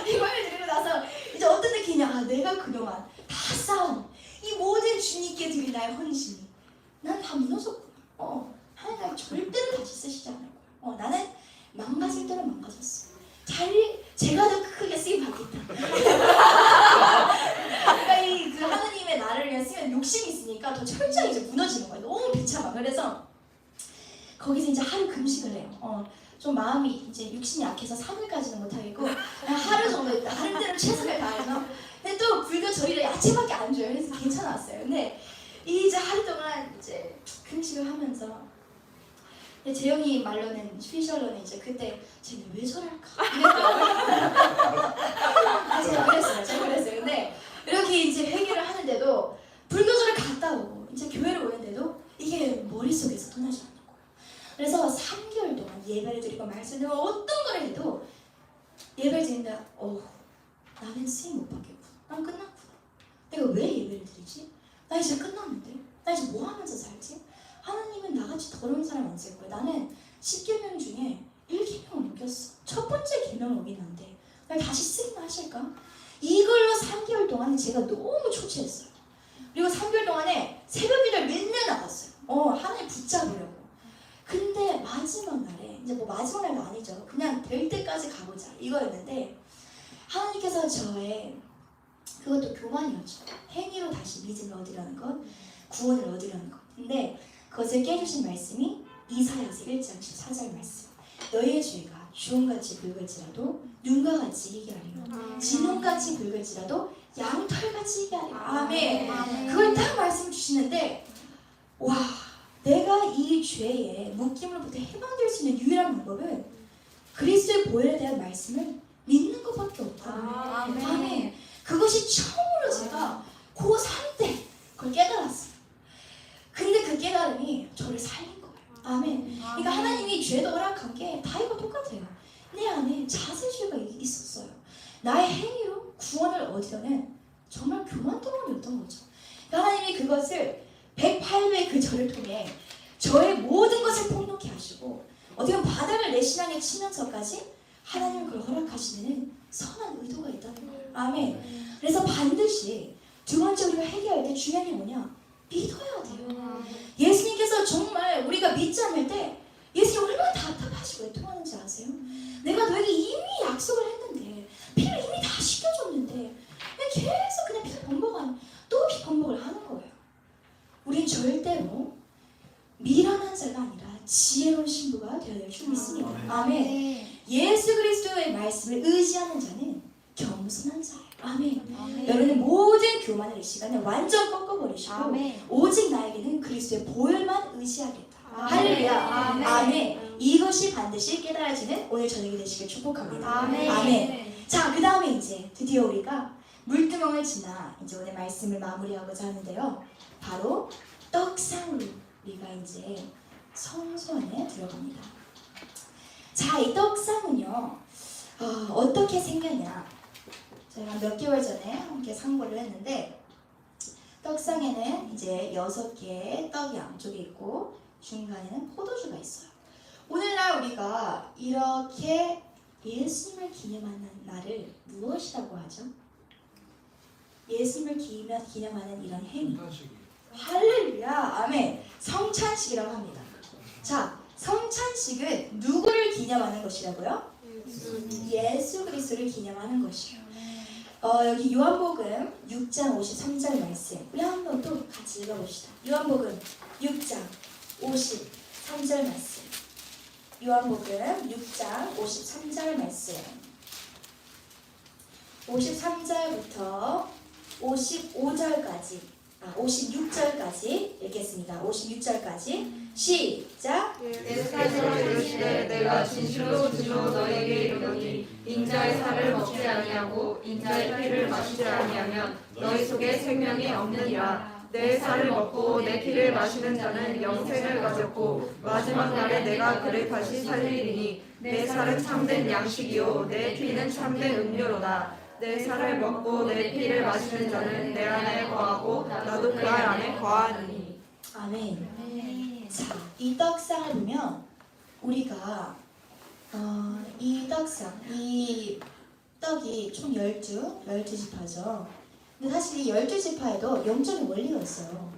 Speaker 1: 이걸 드리고 나서 이제 어떤 느낌이냐. 내가 그동안 다 쌓은 이 모든 주님께 드린 나의 헌신이 난 다 무너졌구나. 하나님 절대로 다시 쓰시지 않을 거야. 나는 망가질 대로 망가졌어. 제가 더 크게 쓰임 받겠다. 그러니까 그 하나님의 나를 위해 쓰면 욕심이 있으니까 더 철저히 이제 무너지는 거예요. 너무 비참하. 그래서 거기서 이제 하루 금식을 해요. 좀 마음이 이제 육신이 약해서 3일까지는 못하겠고 하루 정도 있다. 하루 대로 최선을 다해서. 근데 또 불교 저희를 야채밖에 안 줘요. 그래서 괜찮았어요. 근데 이제 하루 동안 이제 금식을 하면서 재영이 말로는 피셜로는 이제 그때 쟤는 왜 저럴까? 제가 그랬어요. 근데 이렇게 이제 회개를 하는데도 불교절을 갔다 오고 이제 교회를 오는데도 이게 머릿속에서 떠나지 않는 거예요. 그래서 3개월 동안 예배를 드리고 말씀을 드리고 어떤 걸 해도 예배를 드린다. 나는 쓰임 못 받겠구나. 난 끝났구나. 내가 왜 예배를 드리지? 나 이제 끝났는데? 나 이제 뭐 하면서 살지? 하나님은 나같이 더러운 사람 안 쓸 거야. 나는 10계명 중에 1계명을 어겼어. 첫 번째 계명을 어겼는데 날 다시 쓰기만 하실까? 이걸로 3개월 동안 제가 너무 초췌했어요. 그리고 3개월 동안에 새벽기도를 맨날 나갔어요. 하나님 붙잡으려고. 근데 마지막 날에 이제 뭐 마지막 날도 아니죠. 그냥 될 때까지 가보자 이거였는데 하나님께서 저의 그것도 교만이었죠. 행위로 다시 믿음을 얻으려는 것, 구원을 얻으려는 것. 근데 그것을 깨주신 말씀이 이사야서 1장 14절 말씀. 너희의 죄가 주홍같이 붉을지라도 눈과 같이 희게 하리라. 진홍같이 붉을지라도 양털같이 희게 하리라. 아멘. 그걸 딱 말씀 주시는데 와, 내가 이 죄의 묶임으로부터 해방될 수 있는 유일한 방법은 그리스도의 보혈에 대한 말씀을 믿는 것밖에 없거든요. 아멘. 그것이 처음으로 제가 고3 때 그걸 깨달았어요. 근데 그 깨달음이 저를 살린 거예요. 아멘. 그러니까 하나님이 죄도 허락한 게 다 이거 똑같아요. 내 안에 자세죄가 있었어요. 나의 행위로 구원을 얻으려는 정말 교만 덩어리였던 거죠. 그러니까 하나님이 그것을 108배 그 절을 통해 저의 모든 것을 폭로케 하시고 어떻게 보면 바닥을 내 신앙에 치면서까지 하나님은 그걸 허락하시는 선한 의도가 있다는 거예요. 아멘. 그래서 반드시 두 번째 우리가 해결할 때 중요한 게 뭐냐? 믿어야 돼요. 예수님께서 정말 우리가 믿지 않을 때 예수님 얼마나 답답하시고 애통하는지 아세요? 내가 너에게 이미 약속을 했는데 피를 이미 다 씻겨줬는데 그냥 계속 그냥 피 번복하는 또 피 번복을 하는 거예요. 우린 절대로 미련한 자가 아니라 지혜로운 신부가 되어야 될 줄 믿습니다. 아멘. 예수 그리스도의 말씀을 의지하는 자는 겸손한 자예요. 아멘. 여러분은 모든 교만을 이 시간에 완전 꺾어버리시고 오직 나에게는 그리스도의 보혈만 의지하겠다. 할렐루야. 아멘. 이것이 반드시 깨달아지는 오늘 저녁이 되시길 축복합니다.
Speaker 2: 아멘.
Speaker 1: 아멘. 자, 그 다음에 이제 드디어 우리가 물두멍을 지나 이제 오늘 말씀을 마무리하고자 하는데요. 바로 떡상으로 우리가 이제 성소 안에 들어갑니다. 자, 이 떡상은요, 어떻게 생겼냐? 제가 몇 개월 전에 함께 상고를 했는데, 떡상에는 이제 6개의 떡이 양쪽에 있고 중간에는 포도주가 있어요. 오늘날 우리가 이렇게 예수님을 기념하는 날을 무엇이라고 하죠? 예수님을 기념하는 이런 행위. 할렐루야, 아멘. 성찬식이라고 합니다. 자, 성찬식은 누구를 기념하는 것이라고요? 예수 그리스도를 기념하는 것이에요. 여기 요한복음 6장 53절 말씀, 우리 한번 또 같이 읽어봅시다. 요한복음 6장 53절 말씀. 요한복음 6장 53절 말씀. 53절부터 55절까지, 56절까지 읽겠습니다. 56절까지 시작.
Speaker 2: 예수께서 이르시되 내가 진실로 진실로 너희에게 이르노니 인자의 살을 먹지 아니하고 인자의 피를 마시지 아니하면 너희 속에 생명이 없느니라. 내 살을 먹고 내 피를 마시는 자는 영생을 가졌고 마지막 날에 내가 그를 다시 살리리니 내 살은 참된 양식이요 내 피는 참된 음료로다. 내 살을 먹고 내 피를 마시는 자는 내 안에 거하고 나도 그 안에 거하느니.
Speaker 1: 아멘. 자, 이 떡상을 보면 우리가 이 떡상, 이 떡이 총 12지파죠. 근데 사실 이 12지파에도 영적인 원리가 있어요.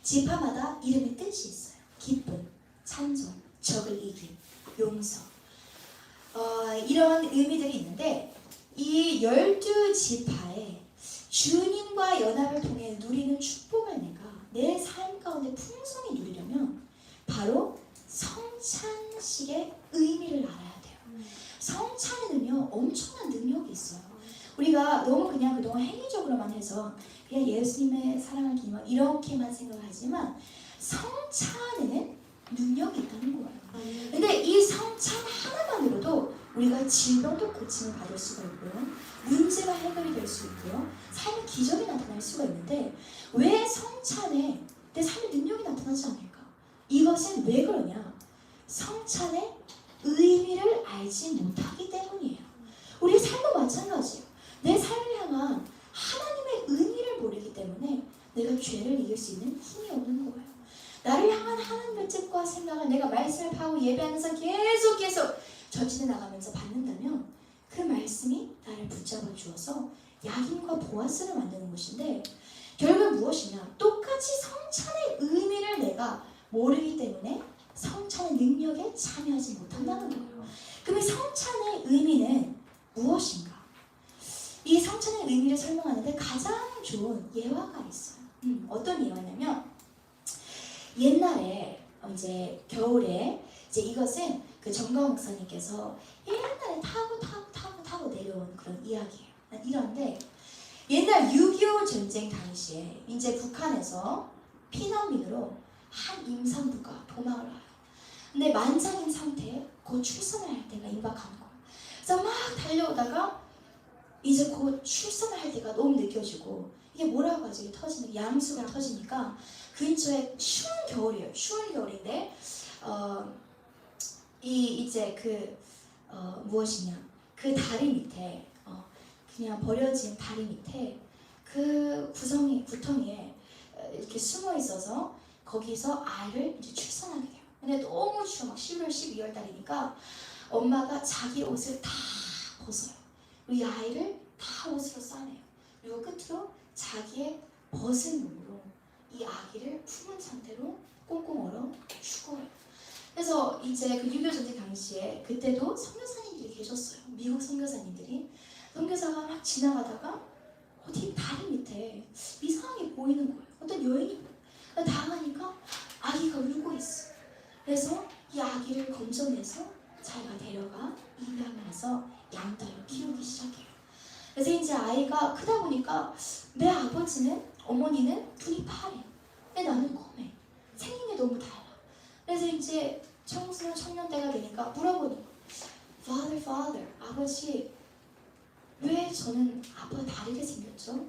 Speaker 1: 지파마다 이름의 뜻이 있어요. 기쁨, 찬송, 적을 이김, 용서. 이런 의미들이 있는데 이 12지파에 주님과 연합을 통해 누리는 축복을 내가 내 삶 가운데 풍성히 누리려면 바로 성찬식의 의미를 알아야 돼요. 성찬에는요 엄청난 능력이 있어요. 우리가 너무 그냥 그동안 행위적으로만 해서 그냥 예수님의 사랑을 기념 이렇게만 생각하지만 성찬에는 능력이 있다는 거예요. 근데 이 성찬 하나만으로도 우리가 질병도 고침을 받을 수가 있고요, 문제가 해결이 될 수 있고요, 삶의 기적이 나타날 수가 있는데 왜 성찬에 내 삶의 능력이 나타나지 않을까? 이것은 왜 그러냐? 성찬의 의미를 알지 못하기 때문이에요. 우리 삶도 마찬가지예요. 내 삶을 향한 하나님의 의미를 모르기 때문에 내가 죄를 이길 수 있는 힘이 없는 거예요. 나를 향한 하나님의 뜻과 생각을 내가 말씀을 파고 예배하면서 계속 전진해 나가면서 받는다면 그 말씀이 나를 붙잡아 주어서 야긴과 보아스를 만드는 것인데, 결국 무엇이냐? 똑같이 성찬의 의미를 내가 모르기 때문에 성찬의 능력에 참여하지 못한다는 거예요. 그럼 이 성찬의 의미는 무엇인가? 이 성찬의 의미를 설명하는데 가장 좋은 예화가 있어요. 어떤 예화냐면, 옛날에 이제 겨울에 이제 이것은 그 정가원 목사님께서 옛날에 타고 내려온 그런 이야기예요. 이런데 옛날 6.25 전쟁 당시에 이제 북한에서 피난민으로 한 임산부가 도망을 와요. 근데 만장인 상태에 곧 출산을 할 때가 임박한 거예요. 그래서 막 달려오다가 이제 곧 출산을 할 때가 너무 느껴지고, 이게 뭐라고 하지? 터지는 양수가 터지니까 근처에 추운 겨울이에요. 추운 겨울인데 이제 무엇이냐? 그 다리 밑에 그냥 버려진 다리 밑에 그 구덩이에 이렇게 숨어 있어서 거기서 아이를 이제 출산하게 돼요. 근데 너무 추워. 막 11월, 12월 달이니까 엄마가 자기 옷을 다 벗어요. 이 아이를 다 옷으로 싸매요. 그리고 끝으로 자기의 벗은 몸으로 이 아기를 품은 상태로 꽁꽁 얼어 죽어요. 그래서 이제 그 6.25 전쟁 당시에 그때도 선교사님들이 계셨어요. 미국 선교사님들이. 선교사가 막 지나가다가 어디 다리 밑에 이상하게 보이는 거예요. 어떤 여인이 보여요. 당하니까 아기가 울고 있어. 그래서 이 아기를 건져내서 자기가 데려가 입양을 해서 양딸로 키우기 시작해요. 그래서 이제 아이가 크다 보니까 내 아버지는, 어머니는 눈이 파래. 근데 나는 검해. 생긴 게 너무 달라. 그래서 이제 청소년 청년 때가 되니까 물어보는 거예요. Father, Father, 아버지, 왜 저는 아빠가 다르게 생겼죠?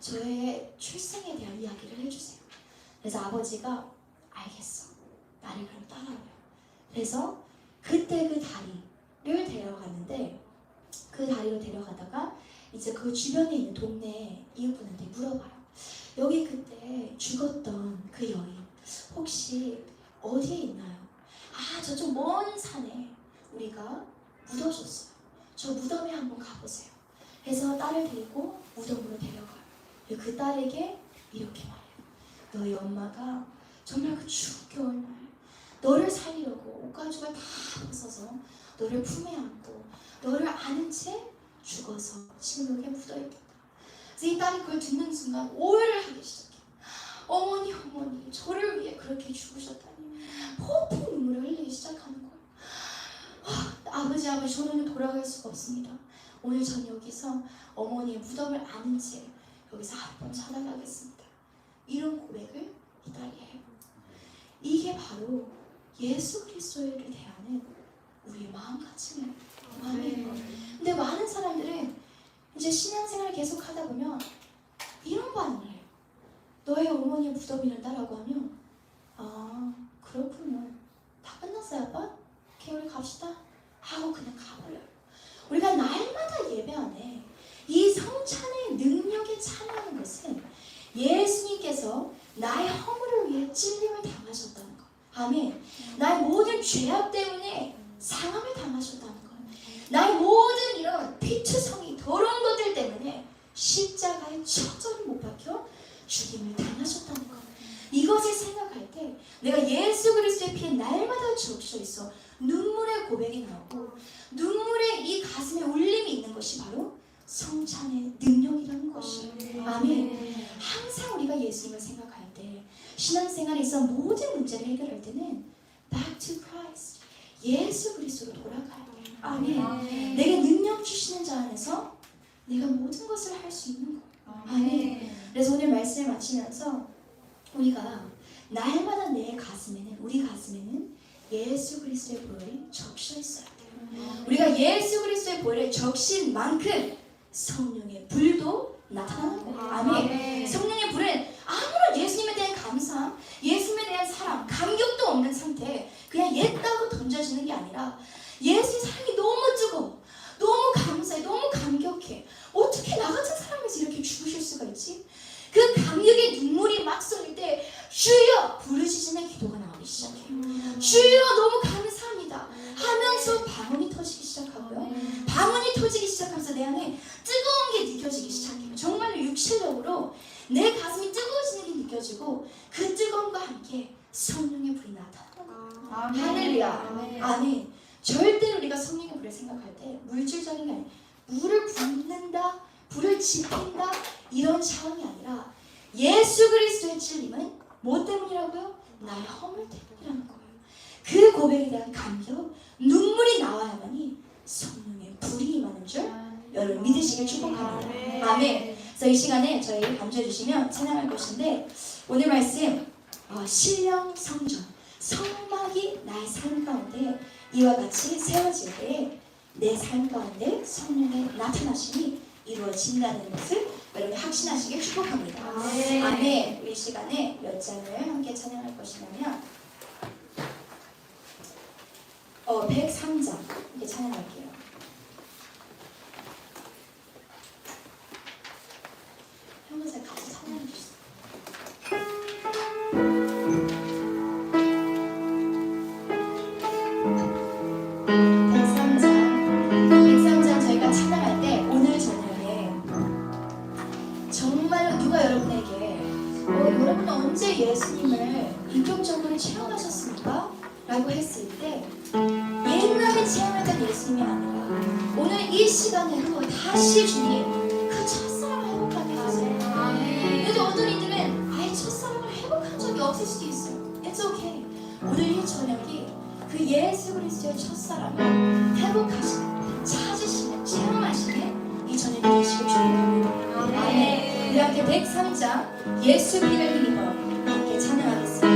Speaker 1: 저의 출생에 대한 이야기를 해주세요. 그래서 아버지가 알겠어. 나를 그럼 따라오래요. 그래서 그때 그 다리를 데려갔는데 그 다리로 데려가다가 이제 그 주변에 있는 동네 이웃분한테 물어봐요. 여기 그때 죽었던 그 여인 혹시 어디에 있나요? 아, 저쪽 먼 산에 우리가 묻어줬어요. 저 무덤에 한번 가보세요. 그래서 딸을 데리고 무덤으로 데려가요. 그 딸에게 이렇게 말해요. 너희 엄마가 정말 그 추운 겨울날 너를 살리려고 옷가죽을 다 벗어서 너를 품에 안고 너를 안은 채 죽어서 지금 여기에 묻어있겠다. 그래서 이 딸이 그걸 듣는 순간 오해를 하기 시작해요. 어머니 저를 위해 그렇게 죽으셨다니. 폭풍 눈물을 흘리기 시작하는 거예요. 아버지 저는 돌아갈 수가 없습니다. 오늘 전 여기서 어머니의 무덤을 아는 채 여기서 한번 찾아가겠습니다. 이런 고백을 이 딸이 해요. 이게 바로 예수 그리스도를 대하는 우리의 마음가짐이에요. 근데 많은 사람들은 이제 신앙생활을 계속 하다 보면 이런 반응을 해요. 너의 어머니의 무덤이란다라고 하면 아, 그렇군요. 다 끝났어요, 아빠? 오케이, 우리 갑시다 하고 그냥 가버려요. 우리가 날마다 예배 안에 이 성찬의 능력에 참여하는 것은 예수님께서 나의 허물을 위해 찔림을 당하셨다는 것. 아멘. 나의 모든 죄악 때문에 상함을 당하셨다는 것. 나의 모든 이런 피투성이 더러운 것들 때문에 십자가에 처절히 못 박혀 죽임을 당하셨다는 것. 이것을 생각할 때 내가 예수 그리스도의 피에 날마다 적셔 있어 눈물의 고백이 나오고 눈물의 이 가슴에 울림이 있는 것이 바로 성찬의 능력이라는 것이에요. 아멘. 항상 우리가 예수님을 생각할 때 신앙생활에 있어 모든 문제를 해결할 때는 back to Christ, 예수 그리스도로 돌아가야 돼요. 아멘. 내게 능력 주시는 자 안에서 내가 모든 것을 할 수 있는 거예요. 아멘. 그래서 오늘 말씀을 마치면서 우리가 날마다 내 가슴에는, 우리 가슴에는 예수 그리스도의 보혈이 적셔 있어야 돼요. 우리가 예수 그리스도의 보혈을 적신 만큼 성령의 불도 나타나는 거예요. 아멘. 성령의 불은 아무런 예수님에 대한 감상, 예수님에 대한 사랑, 감격도 없는 상태에 그냥 옛다고 던져지는 게 아니라 예수의 사랑이 너무 뜨거워, 너무 감사해, 너무 감격해. 어떻게 나 같은 사람에서 이렇게 죽으실 수가 있지? 그 감격의 눈물이 막 쏠릴 때 주여 부르짖음의 기도가 나오기 시작해요. 주여 너무 감사합니다 하면서 방언이 터지기 시작하고요. 방언이 터지기 시작하면서 내 안에 뜨거운 게 느껴지기 시작해요. 정말로 육체적으로 내 가슴이 뜨거워지는 게 느껴지고 그 뜨거움과 함께 성령의 불이 나타나는 거예요. 할렐루야. 아멘. 절대로 우리가 성령의 불을 생각할 때 물질적인 게 아니에요. 물을 붓는다, 불을 지핀다 이런 차원이 아니라 예수 그리스도의 찔림은 뭐 때문이라고요? 나의 허물 때문이라는 거예요. 그 고백에 대한 감격, 눈물이 나와야만이 성령의 불이 임하는 줄 여러분 믿으시길 축복합니다. 아멘. 그래서 이 시간에 저희 감주해 주시면 찬양할 것인데 오늘 말씀 신령 성전, 성막이 나의 삶 가운데 이와 같이 세워질 때에 내 삶 가운데 성령의 나타나심이 이루어진다는 것을 여러분 확신하시길 축복합니다. 아멘. 우리 시간에 몇 장을 함께 찬양할 것이냐면 103장 함께 찬양할게요. 형제들 같이 찬양해 주세요. 여러분은 언제 예수님을 인격적으로 체험하셨습니까? 라고 했을 때 옛날에 체험했던 예수님이 아니라 오늘 이 시간에도 다시 주님 그 첫사랑을 회복하게 하세요. 근데 어떤 이들은 아예 첫사랑을 회복한 적이 없을 수도 있어요. It's okay. 오늘 이 저녁이 그 예수 그리스도의 첫사랑을 회복하시는, 찾으시는, 체험하시는 이 저녁이 되시길 축복합니다. 아멘. 우리 함께 103장 예수 믿음을 힘입어 함께 찬양하겠습니다.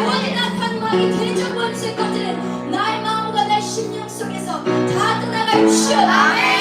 Speaker 1: 모든 악한 마귀 대적 원수의 것들은 나의 마음과 내 심령 속에서 다 떠나갈 주시옵소서.